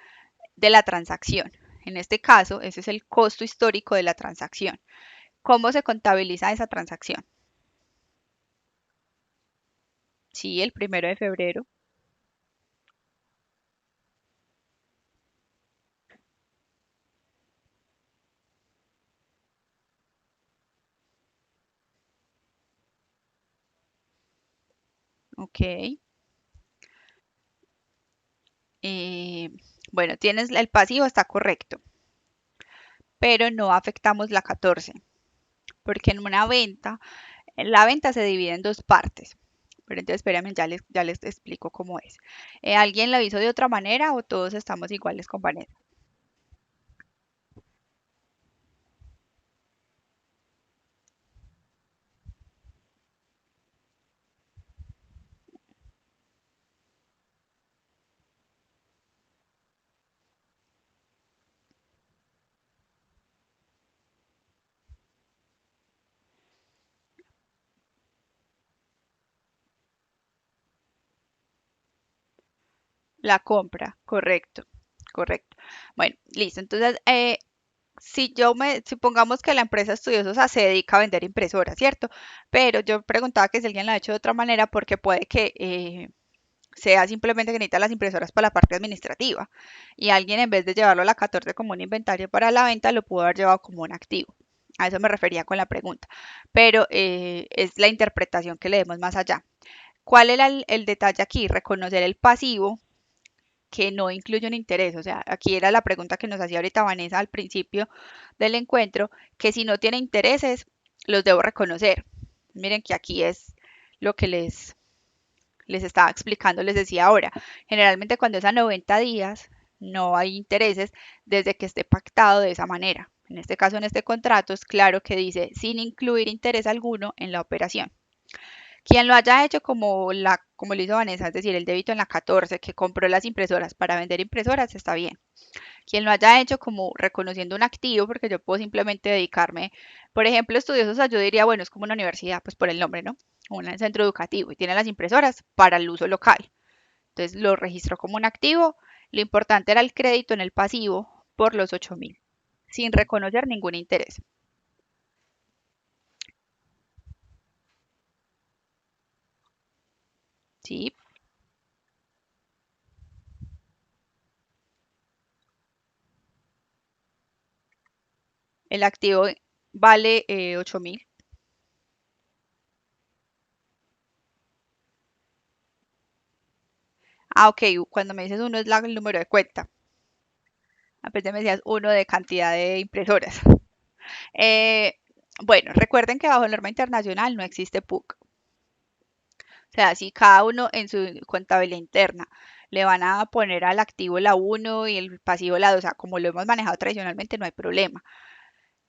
de la transacción. En este caso, ese es el costo histórico de la transacción. ¿Cómo se contabiliza esa transacción? Sí, el 1 de febrero. Ok. Eh, bueno, tienes el pasivo, está correcto, pero no afectamos la 14, porque en una venta, la venta se divide en dos partes. Pero entonces, espérame, ya les explico cómo es. ¿Alguien la hizo de otra manera o todos estamos iguales con Vanessa? La compra, correcto, correcto. Bueno, listo. Entonces, si pongamos que la empresa Estudiosos se dedica a vender impresoras, ¿cierto? Pero yo preguntaba que si alguien lo ha hecho de otra manera porque puede que sea simplemente que necesita las impresoras para la parte administrativa y alguien en vez de llevarlo a la 14 como un inventario para la venta lo pudo haber llevado como un activo. A eso me refería con la pregunta. Pero es la interpretación que le demos más allá. ¿Cuál era el detalle aquí? Reconocer el pasivo que no incluye un interés. O sea, aquí era la pregunta que nos hacía ahorita Vanessa al principio del encuentro, que si no tiene intereses, los debo reconocer. Miren que aquí es lo que les estaba explicando, les decía ahora. Generalmente cuando es a 90 días, no hay intereses desde que esté pactado de esa manera. En este caso, en este contrato, es claro que dice sin incluir interés alguno en la operación. Quien lo haya hecho como lo hizo Vanessa, es decir, el débito en la 14, que compró las impresoras para vender impresoras, está bien. Quien lo haya hecho como reconociendo un activo, porque yo puedo simplemente dedicarme, por ejemplo, estudiosos, o sea, yo diría, bueno, es como una universidad, pues por el nombre, ¿no? Un centro educativo y tiene las impresoras para el uso local. Entonces lo registró como un activo. Lo importante era el crédito en el pasivo por los 8.000, sin reconocer ningún interés. ¿Sí? El activo vale 8.000. Ah, ok, cuando me dices uno es el número de cuenta. A veces me decías uno de cantidad de impresoras. Eh, bueno, recuerden que bajo norma internacional no existe PUC. O sea, si cada uno en su contabilidad interna le van a poner al activo la uno y el pasivo la 2, o sea, como lo hemos manejado tradicionalmente, no hay problema.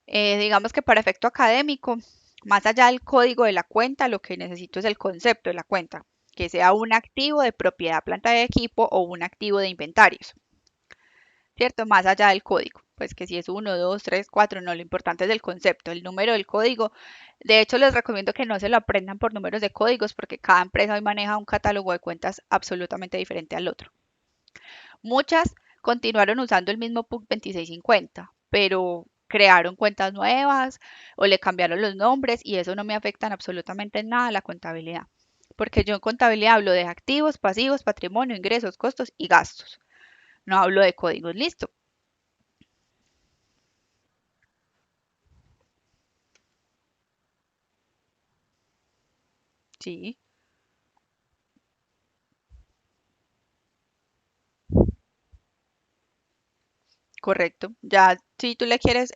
Digamos que para efecto académico, más allá del código de la cuenta, lo que necesito es el concepto de la cuenta, que sea un activo de propiedad, planta de equipo o un activo de inventarios. ¿Cierto? Más allá del código. Pues que si es uno, 2, 3, 4, no, lo importante es el concepto, el número del código. De hecho, les recomiendo que no se lo aprendan por números de códigos porque cada empresa hoy maneja un catálogo de cuentas absolutamente diferente al otro. Muchas continuaron usando el mismo PUC 2650, pero crearon cuentas nuevas o le cambiaron los nombres y eso no me afecta en absolutamente nada a la contabilidad. Porque yo en contabilidad hablo de activos, pasivos, patrimonio, ingresos, costos y gastos. No hablo de códigos, listo. Sí, correcto. Ya si tú le quieres,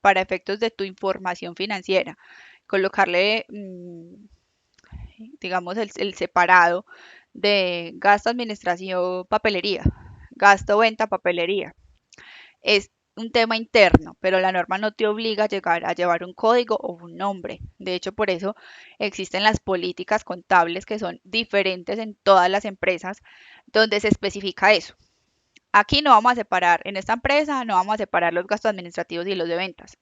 para efectos de tu información financiera, colocarle, digamos, el separado de gasto, administración, papelería, gasto, venta, papelería. Es un tema interno, pero la norma no te obliga a llegar a llevar un código o un nombre. De hecho, por eso existen las políticas contables que son diferentes en todas las empresas, donde se especifica eso. Aquí no vamos a separar, en esta empresa no vamos a separar los gastos administrativos y los de ventas.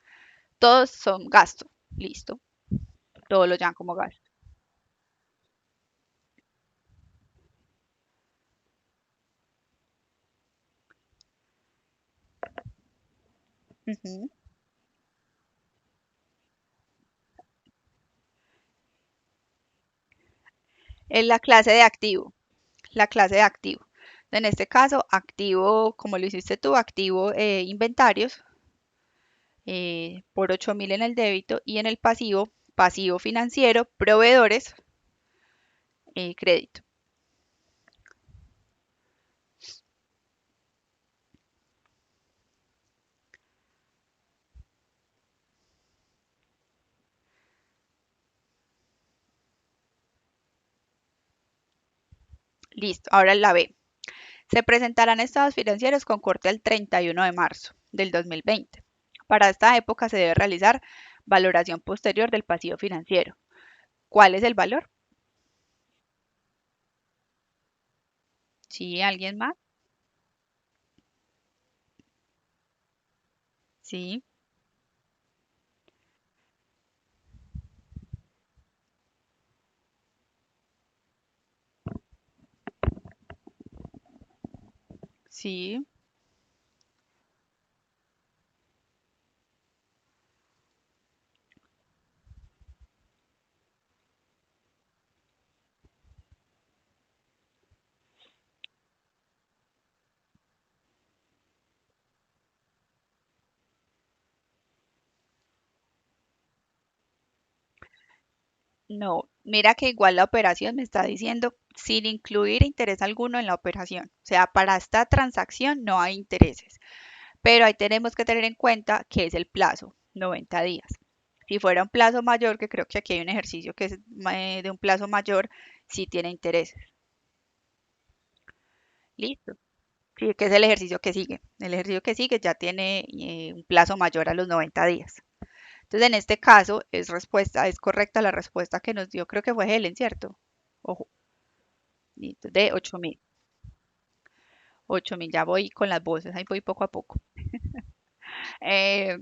Todos son gastos. Listo. Todos lo llaman como gasto. Ujú. Es la clase de activo. La clase de activo. En este caso, activo, como lo hiciste tú, activo inventarios por 8.000 en el débito y en el pasivo, pasivo financiero, proveedores, crédito. Listo. Ahora la B. Se presentarán estados financieros con corte al 31 de marzo del 2020. Para esta época se debe realizar valoración posterior del pasivo financiero. ¿Cuál es el valor? Sí, ¿alguien más? Sí, sí. No, mira que igual la operación me está diciendo sin incluir interés alguno en la operación. O sea, para esta transacción no hay intereses. Pero ahí tenemos que tener en cuenta que es el plazo, 90 días. Si fuera un plazo mayor, que creo que aquí hay un ejercicio que es de un plazo mayor, sí tiene intereses. Listo. Sí, que es el ejercicio que sigue. El ejercicio que sigue ya tiene un plazo mayor a los 90 días. Entonces, en este caso, es correcta la respuesta que nos dio, creo que fue Helen, ¿cierto? Ojo, listo, de 8.000. 8.000, ya voy con las voces, ahí voy poco a poco. Eh,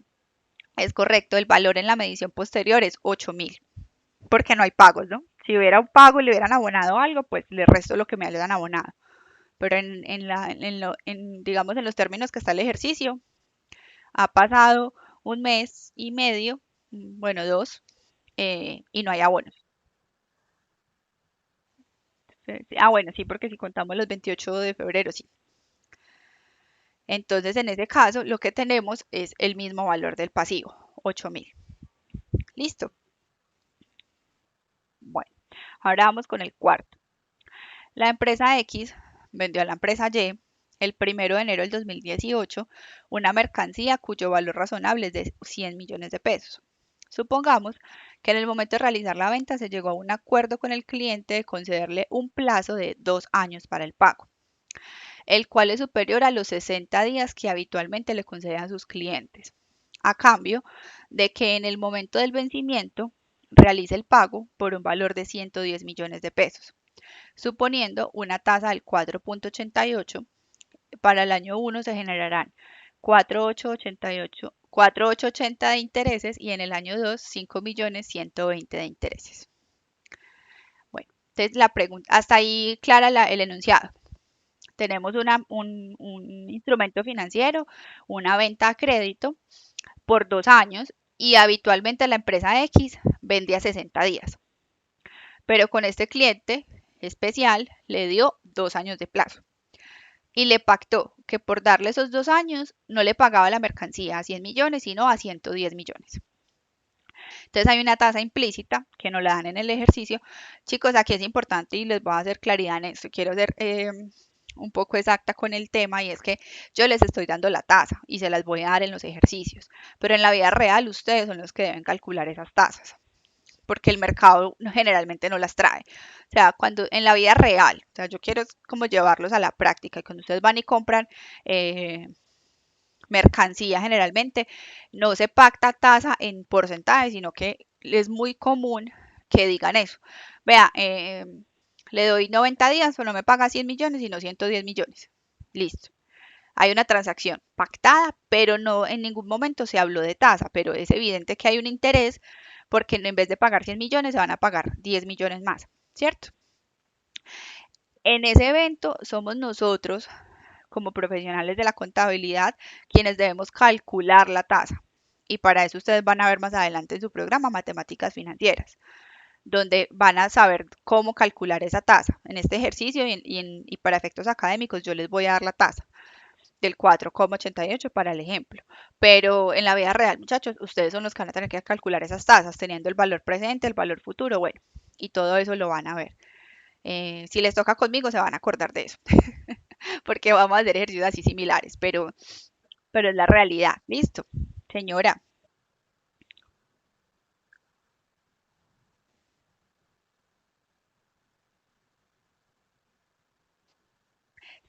es correcto, el valor en la medición posterior es 8.000, porque no hay pagos, ¿no? Si hubiera un pago y le hubieran abonado algo, pues le resto lo que me hayan abonado. Pero digamos, en los términos que está el ejercicio, ha pasado un mes y medio, bueno, dos, y no hay abonos. Ah, bueno, sí, porque si contamos los 28 de febrero, sí. Entonces, en ese caso, lo que tenemos es el mismo valor del pasivo, 8.000. Listo. Bueno, ahora vamos con el cuarto. La empresa X vendió a la empresa Y el 1 de enero del 2018 una mercancía cuyo valor razonable es de 100 millones de pesos. Supongamos que en el momento de realizar la venta se llegó a un acuerdo con el cliente de concederle un plazo de 2 años para el pago, el cual es superior a los 60 días que habitualmente le conceden a sus clientes, a cambio de que en el momento del vencimiento realice el pago por un valor de 110 millones de pesos, suponiendo una tasa del 4.88. Para el año 1 se generarán 4.880 de intereses y en el año 2 5.120.000 de intereses. Bueno, entonces la pregunta, hasta ahí clara el enunciado. Tenemos un instrumento financiero, una venta a crédito por 2 años y habitualmente la empresa X vende a 60 días. Pero con este cliente especial le dio 2 años de plazo y le pactó que por darle esos 2 años no le pagaba la mercancía a 100 millones, sino a 110 millones. Entonces hay una tasa implícita que nos la dan en el ejercicio. Chicos, aquí es importante y les voy a hacer claridad en esto. Quiero ser un poco exacta con el tema y es que yo les estoy dando la tasa y se las voy a dar en los ejercicios, pero en la vida real ustedes son los que deben calcular esas tasas porque el mercado generalmente no las trae. O sea, cuando en la vida real, o sea, yo quiero como llevarlos a la práctica y cuando ustedes van y compran mercancía generalmente, no se pacta tasa en porcentaje, sino que es muy común que digan eso. Vea, le doy 90 días o no me paga 100 millones, sino 110 millones. Listo. Hay una transacción pactada, pero no en ningún momento se habló de tasa, pero es evidente que hay un interés porque en vez de pagar 100 millones se van a pagar 10 millones más, ¿cierto? En ese evento somos nosotros, como profesionales de la contabilidad, quienes debemos calcular la tasa. Y para eso ustedes van a ver más adelante en su programa Matemáticas Financieras, donde van a saber cómo calcular esa tasa. En este ejercicio y para efectos académicos yo les voy a dar la tasa del 4,88 para el ejemplo. Pero en la vida real, muchachos, ustedes son los que van a tener que calcular esas tasas, teniendo el valor presente, el valor futuro, bueno, y todo eso lo van a ver. Si les toca conmigo, se van a acordar de eso, porque vamos a hacer ejercicios así similares, pero es la realidad. Listo, señora.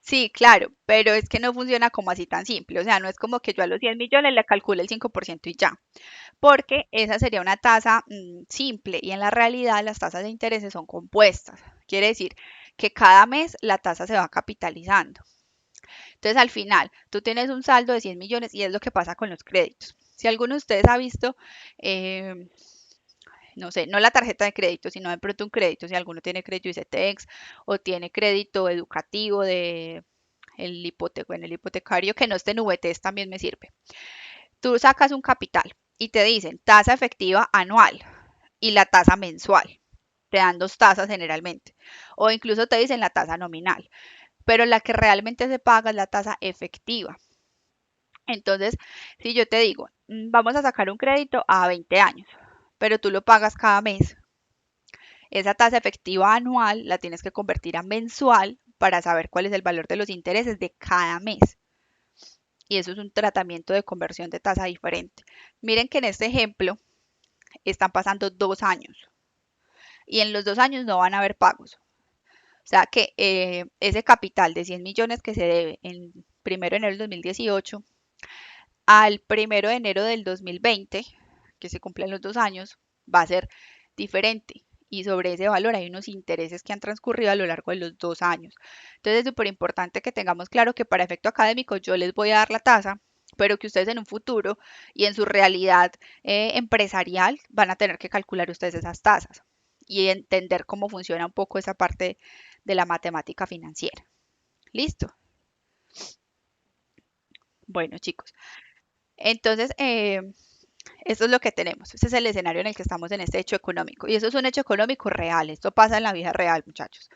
Sí, claro, pero es que no funciona como así tan simple. O sea, no es como que yo a los 100 millones le calcule el 5% y ya, porque esa sería una tasa simple y en la realidad las tasas de intereses son compuestas. Quiere decir que cada mes la tasa se va capitalizando. Entonces, al final, tú tienes un saldo de 100 millones y es lo que pasa con los créditos. Si alguno de ustedes ha visto, eh, no sé, no la tarjeta de crédito, sino de pronto un crédito, si alguno tiene crédito ICETEX o tiene crédito educativo de el hipoteco, en el hipotecario que no esté en VTES también me sirve. Tú sacas un capital y te dicen tasa efectiva anual y la tasa mensual. Te dan dos tasas generalmente. O incluso te dicen la tasa nominal. Pero la que realmente se paga es la tasa efectiva. Entonces, si yo te digo, vamos a sacar un crédito a 20 años, pero tú lo pagas cada mes Esa tasa efectiva anual la tienes que convertir a mensual para saber cuál es el valor de los intereses de cada mes. Y eso es un tratamiento de conversión de tasa diferente. Miren que en este ejemplo están pasando 2 años y en los 2 años no van a haber pagos. O sea que ese capital de 100 millones que se debe en 1 de enero del 2018 al 1 de enero del 2020, que se cumplen los 2 años, va a ser diferente. Y sobre ese valor hay unos intereses que han transcurrido a lo largo de los 2 años. Entonces es súper importante que tengamos claro que para efecto académico yo les voy a dar la tasa, pero que ustedes en un futuro y en su realidad empresarial van a tener que calcular ustedes esas tasas y entender cómo funciona un poco esa parte de la matemática financiera. ¿Listo? Bueno, chicos. Entonces, esto es lo que tenemos. Este es el escenario en el que estamos en este hecho económico. Y eso es un hecho económico real. Esto pasa en la vida real, muchachos.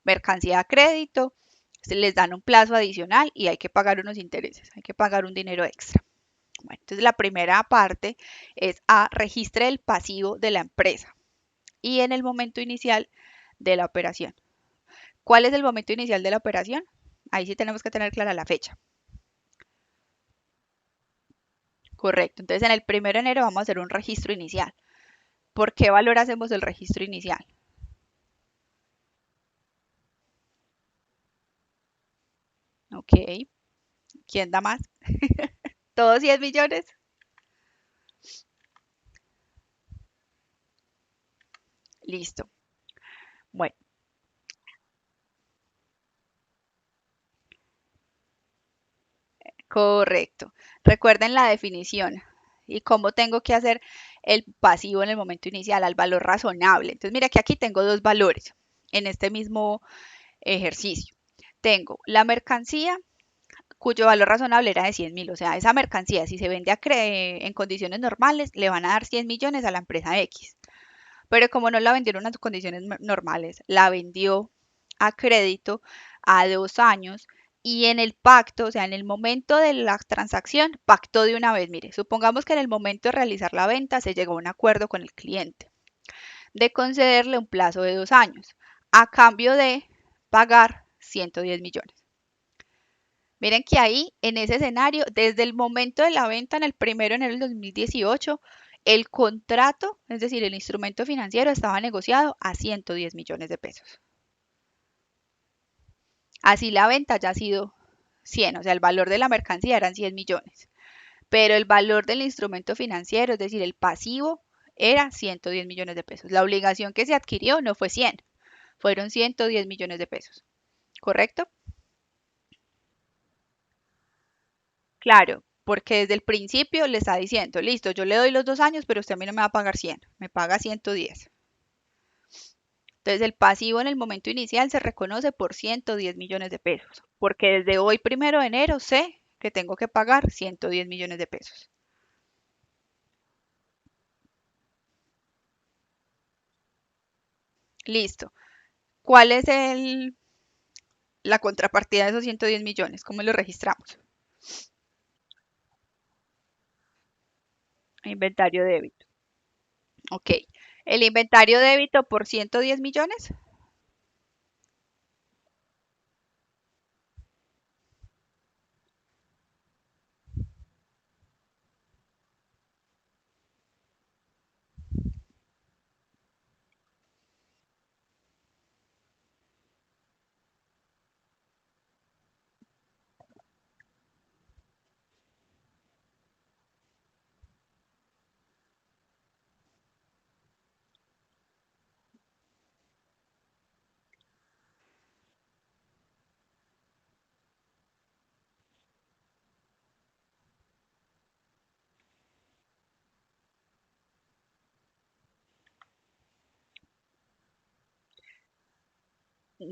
Mercancía a crédito, se les dan un plazo adicional y hay que pagar unos intereses, hay que pagar un dinero extra. Bueno, entonces la primera parte es a registre el pasivo de la empresa y en el momento inicial de la operación. ¿Cuál es el momento inicial de la operación? Ahí sí tenemos que tener clara la fecha. Correcto. Entonces en el 1 de enero vamos a hacer un registro inicial. ¿Por qué valor hacemos el registro inicial? Ok. ¿Quién da más? ¿Todos 10 millones? Listo. Bueno, correcto. Recuerden la definición y cómo tengo que hacer el pasivo en el momento inicial al valor razonable. Entonces, mira que aquí tengo dos valores en este mismo ejercicio. Tengo la mercancía cuyo valor razonable era de 100.000. O sea, esa mercancía, si se vende en condiciones normales, le van a dar 100 millones a la empresa X. Pero como no la vendieron a sus condiciones normales, la vendió a crédito a 2 años y en el pacto, o sea, en el momento de la transacción, pactó de una vez. Mire, supongamos que en el momento de realizar la venta se llegó a un acuerdo con el cliente de concederle un plazo de 2 años a cambio de pagar 110 millones. Miren que ahí, en ese escenario, desde el momento de la venta en el 1 de enero del 2018, el contrato, es decir, el instrumento financiero, estaba negociado a 110 millones de pesos. Así la venta ya ha sido 100, o sea, el valor de la mercancía eran 100 millones, pero el valor del instrumento financiero, es decir, el pasivo, era 110 millones de pesos. La obligación que se adquirió no fue 100, fueron 110 millones de pesos, ¿correcto? Claro, porque desde el principio le está diciendo, listo, yo le doy los 2 años, pero usted a mí no me va a pagar 100, me paga 110. Entonces el pasivo en el momento inicial se reconoce por 110 millones de pesos, porque desde hoy 1 de enero sé que tengo que pagar 110 millones de pesos. Listo. ¿Cuál es la contrapartida de esos 110 millones? ¿Cómo lo registramos? Inventario débito. Ok. El inventario débito por 110 millones.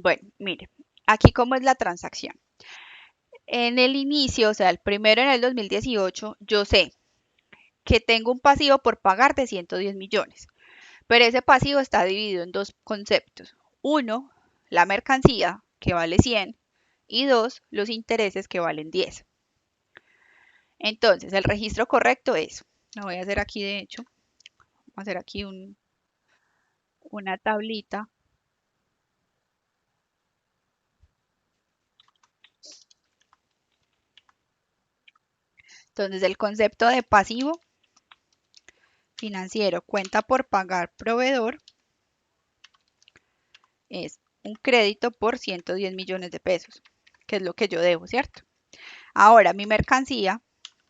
Bueno, mire, aquí cómo es la transacción. En el inicio, o sea, el 1 de enero del 2018, yo sé que tengo un pasivo por pagar de 110 millones, pero ese pasivo está dividido en dos conceptos. Uno, la mercancía, que vale 100, y dos, los intereses, que valen 10. Entonces, el registro correcto es, lo voy a hacer aquí de hecho, voy a hacer aquí una tablita. Entonces, el concepto de pasivo financiero, cuenta por pagar proveedor, es un crédito por 110 millones de pesos, que es lo que yo debo, ¿cierto? Ahora, mi mercancía,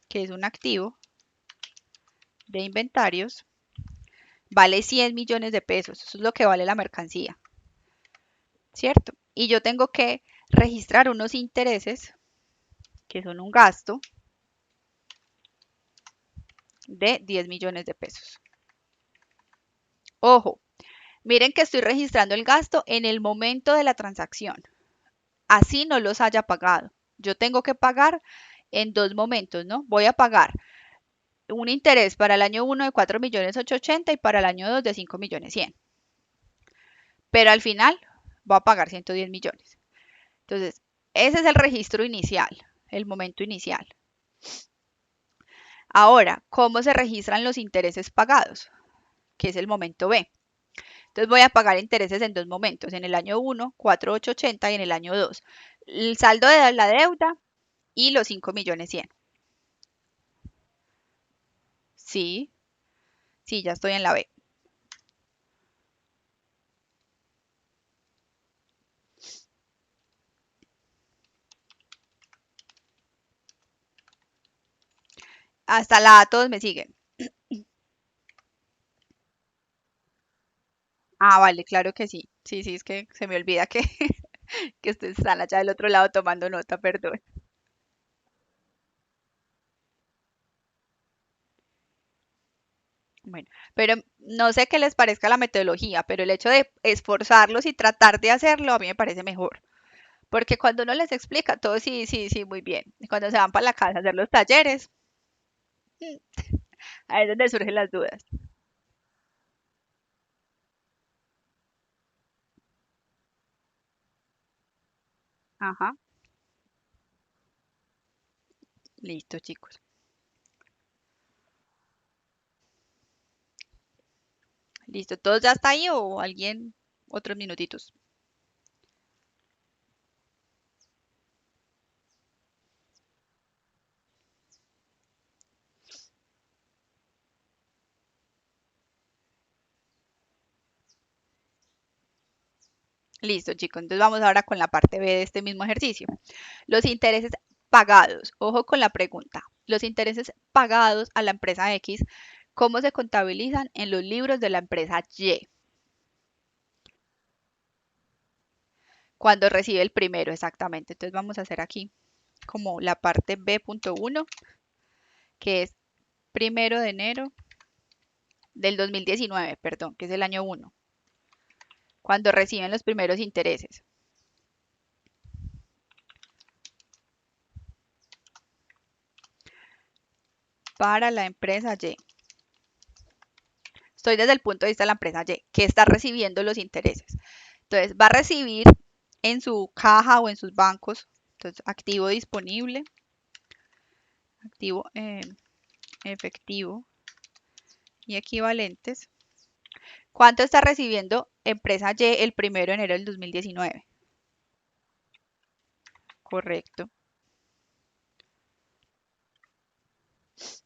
que es un activo de inventarios, vale 100 millones de pesos. Eso es lo que vale la mercancía, ¿cierto? Y yo tengo que registrar unos intereses, que son un gasto de 10 millones de pesos. Ojo, miren que estoy registrando el gasto en el momento de la transacción. Así no los haya pagado. Yo tengo que pagar en dos momentos, ¿no? Voy a pagar un interés para el año uno de 4 millones 880 y para el año 2 de 5 millones 100. Pero al final voy a pagar 110 millones. Entonces, ese es el registro inicial, el momento inicial. Ahora, ¿cómo se registran los intereses pagados? Que es el momento B. Entonces voy a pagar intereses en dos momentos, en el año 1, 4.880 y en el año 2. El saldo de la deuda y los 5 millones 100. Sí, sí, ya estoy en la B. Hasta la A todos me siguen. Ah, vale, claro que sí. Sí, sí, es que se me olvida que, que ustedes están allá del otro lado tomando nota, perdón. Bueno, pero no sé qué les parezca la metodología, pero el hecho de esforzarlos y tratar de hacerlo a mí me parece mejor. Porque cuando uno les explica todo, sí, sí, sí, muy bien. Y cuando se van para la casa a hacer los talleres, ahí es donde surgen las dudas. Ajá, listo, chicos. Listo, ¿todos ya está ahí o alguien otros minutitos? Listo, chicos. Entonces vamos ahora con la parte B de este mismo ejercicio. Los intereses pagados. Ojo con la pregunta. Los intereses pagados a la empresa X, ¿cómo se contabilizan en los libros de la empresa Y? Cuando recibe el primero, exactamente. Entonces vamos a hacer aquí como la parte B.1, que es primero de enero del 2019, perdón, que es el año uno, cuando reciben los primeros intereses para la empresa Y. Estoy desde el punto de vista de la empresa Y, que está recibiendo los intereses. Entonces, va a recibir en su caja o en sus bancos, entonces, activo disponible, activo efectivo y equivalentes. ¿Cuánto está recibiendo empresa Y el primero de enero del 2019? Correcto.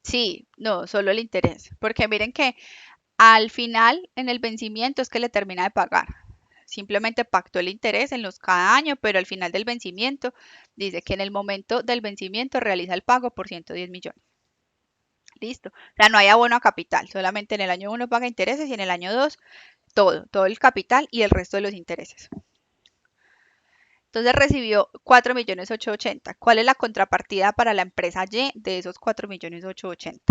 Sí, no, solo el interés. Porque miren que al final, en el vencimiento, es que le termina de pagar. Simplemente pactó el interés en los cada año, pero al final del vencimiento dice que en el momento del vencimiento realiza el pago por 110 millones. Listo. O sea, no hay abono a capital, solamente en el año uno paga intereses y en el año 2 todo el capital y el resto de los intereses. Entonces recibió 4.880.000. ¿Cuál es la contrapartida para la empresa Y de esos 4.880.000?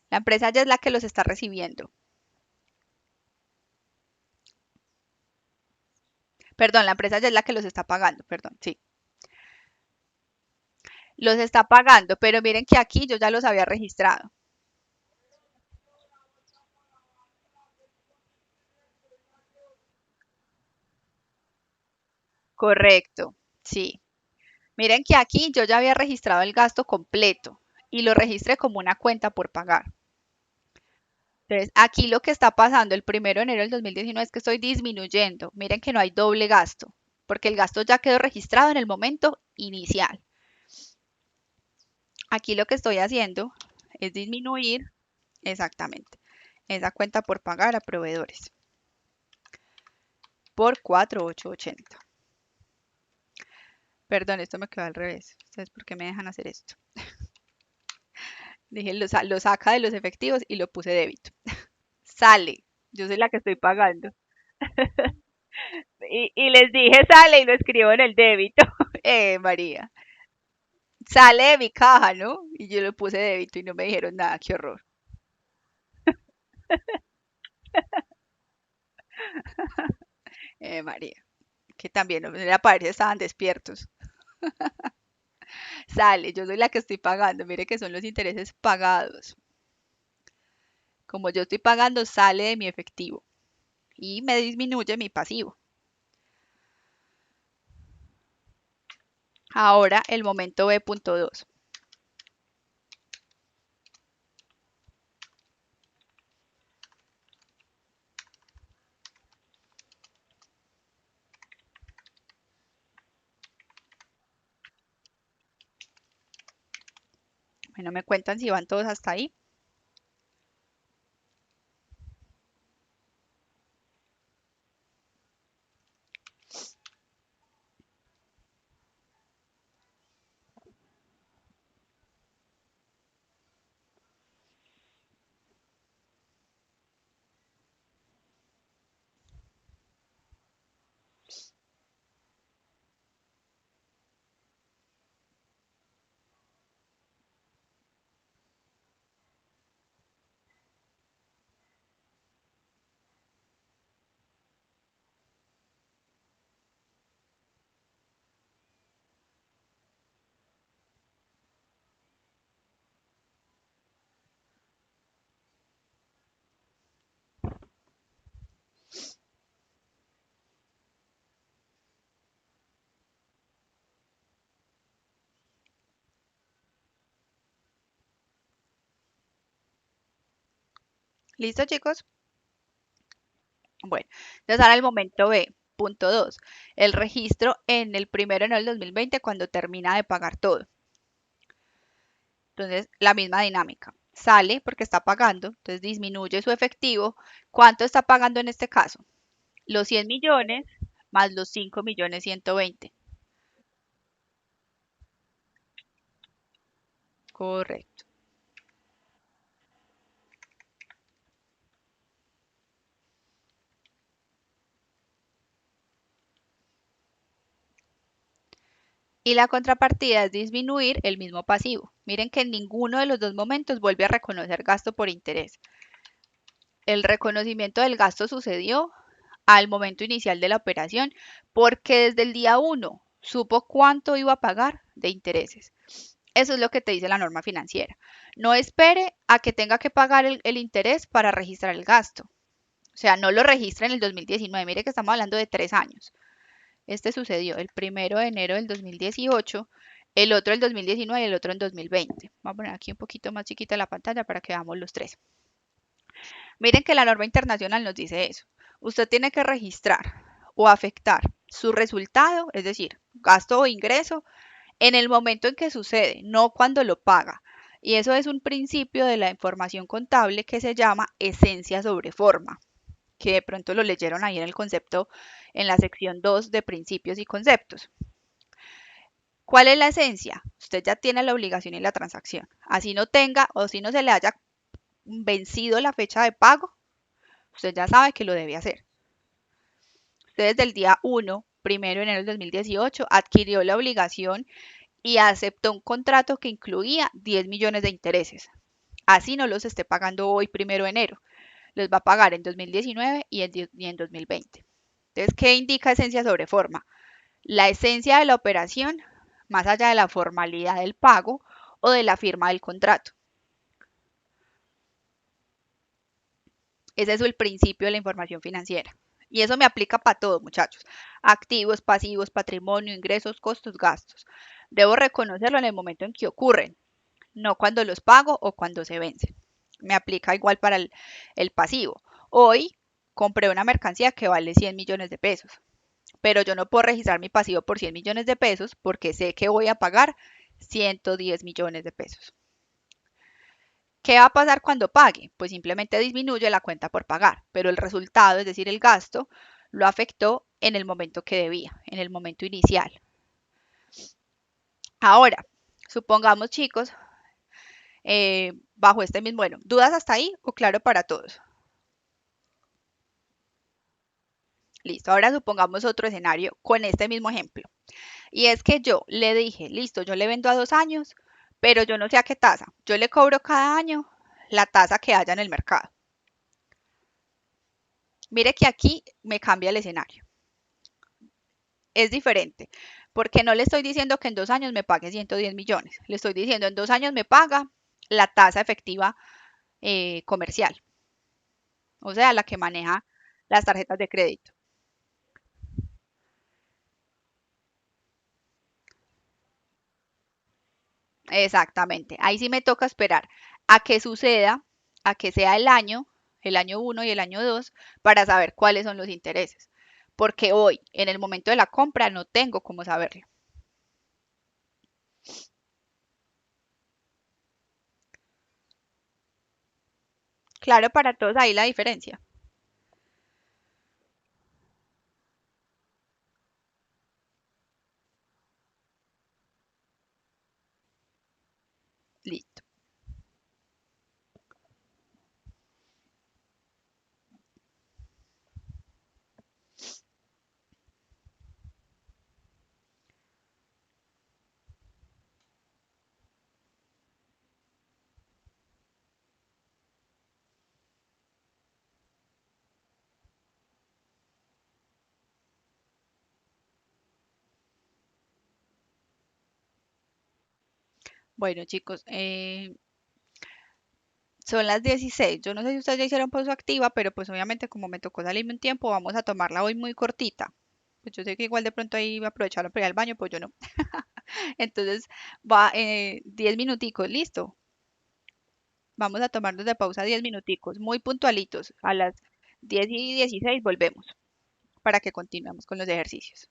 La empresa Y es la que los está recibiendo. Perdón, la empresa Y es la que los está pagando, perdón, sí. Los está pagando, pero miren que aquí yo ya los había registrado. Correcto, sí. Miren que aquí yo ya había registrado el gasto completo y lo registre como una cuenta por pagar. Entonces, aquí lo que está pasando el 1 de enero del 2019 es que estoy disminuyendo. Miren que no hay doble gasto, porque el gasto ya quedó registrado en el momento inicial. Aquí lo que estoy haciendo es disminuir exactamente esa cuenta por pagar a proveedores por 4.880. Perdón, esto me quedó al revés. ¿Ustedes por qué me dejan hacer esto? Dije, lo saca de los efectivos y lo puse débito. Sale. Yo soy la que estoy pagando. Y les dije sale y lo escribo en el débito. María. Sale de mi caja, ¿no? Y yo lo puse débito y no me dijeron nada, qué horror. María, que también no me parece estaban despiertos. Sale, yo soy la que estoy pagando. Mire que son los intereses pagados. Como yo estoy pagando, sale de mi efectivo y me disminuye mi pasivo. Ahora el momento B.2. Bueno, me cuentan si van todos hasta ahí. ¿Listo, chicos? Bueno, entonces ahora el momento B.2. El registro en el 1 de enero del 2020 cuando termina de pagar todo. Entonces, la misma dinámica. Sale porque está pagando, entonces disminuye su efectivo. ¿Cuánto está pagando en este caso? Los 100 millones más los 5.120.000. Correcto. Y la contrapartida es disminuir el mismo pasivo. Miren que en ninguno de los dos momentos vuelve a reconocer gasto por interés. El reconocimiento del gasto sucedió al momento inicial de la operación porque desde el día 1 supo cuánto iba a pagar de intereses. Eso es lo que te dice la norma financiera. No espere a que tenga que pagar el interés para registrar el gasto. O sea, no lo registra en el 2019. Mire que estamos hablando de 3 años. Este sucedió el 1 de enero del 2018, el otro el 2019 y el otro en 2020. Vamos a poner aquí un poquito más chiquita la pantalla para que veamos los tres. Miren que la norma internacional nos dice eso. Usted tiene que registrar o afectar su resultado, es decir, gasto o ingreso, en el momento en que sucede, no cuando lo paga. Y eso es un principio de la información contable que se llama esencia sobre forma, que de pronto lo leyeron ahí en el concepto, en la sección 2 de principios y conceptos. ¿Cuál es la esencia? Usted ya tiene la obligación y la transacción. Así no tenga o si no se le haya vencido la fecha de pago, usted ya sabe que lo debe hacer. Usted desde el día 1 de enero del 2018, adquirió la obligación y aceptó un contrato que incluía 10 millones de intereses. Así no los esté pagando hoy 1 de enero. Los va a pagar en 2019 y en 2020. Entonces, ¿qué indica esencia sobre forma? La esencia de la operación, más allá de la formalidad del pago o de la firma del contrato. Ese es el principio de la información financiera. Y eso me aplica para todo, muchachos. Activos, pasivos, patrimonio, ingresos, costos, gastos. Debo reconocerlo en el momento en que ocurren. no cuando los pago o cuando se vencen. Me aplica igual para el pasivo. Hoy compré una mercancía que vale 100 millones de pesos, pero yo no puedo registrar mi pasivo por 100 millones de pesos porque sé que voy a pagar 110 millones de pesos. ¿Qué va a pasar cuando pague? Pues simplemente disminuye la cuenta por pagar, pero el resultado, es decir, el gasto, lo afectó en el momento que debía, en el momento inicial. Ahora, supongamos, chicos, bajo este mismo, bueno, ¿dudas hasta ahí o claro para todos? Listo, ahora supongamos otro escenario con este mismo ejemplo. Y es que yo le dije, listo, yo le vendo a 2 años, pero yo no sé a qué tasa. Yo le cobro cada año la tasa que haya en el mercado. Mire que aquí me cambia el escenario. Es diferente, porque no le estoy diciendo que en 2 años me pague 110 millones. Le estoy diciendo en 2 años me paga la tasa efectiva comercial, o sea, la que maneja las tarjetas de crédito. Exactamente. Ahí sí me toca esperar a que suceda, a que sea el año uno y el año 2, para saber cuáles son los intereses. Porque hoy, en el momento de la compra, no tengo cómo saberlo. Claro, para todos ahí la diferencia. Listo. Bueno, chicos, son las 16. Yo no sé si ustedes ya hicieron pausa activa, pero pues obviamente como me tocó salirme un tiempo, vamos a tomarla hoy muy cortita. Pues yo sé que igual de pronto ahí aprovecharon para ir al baño, pues yo no. Entonces va 10 minuticos, listo. Vamos a tomarnos de pausa 10 minuticos, muy puntualitos. A las 10:16 volvemos para que continuemos con los ejercicios.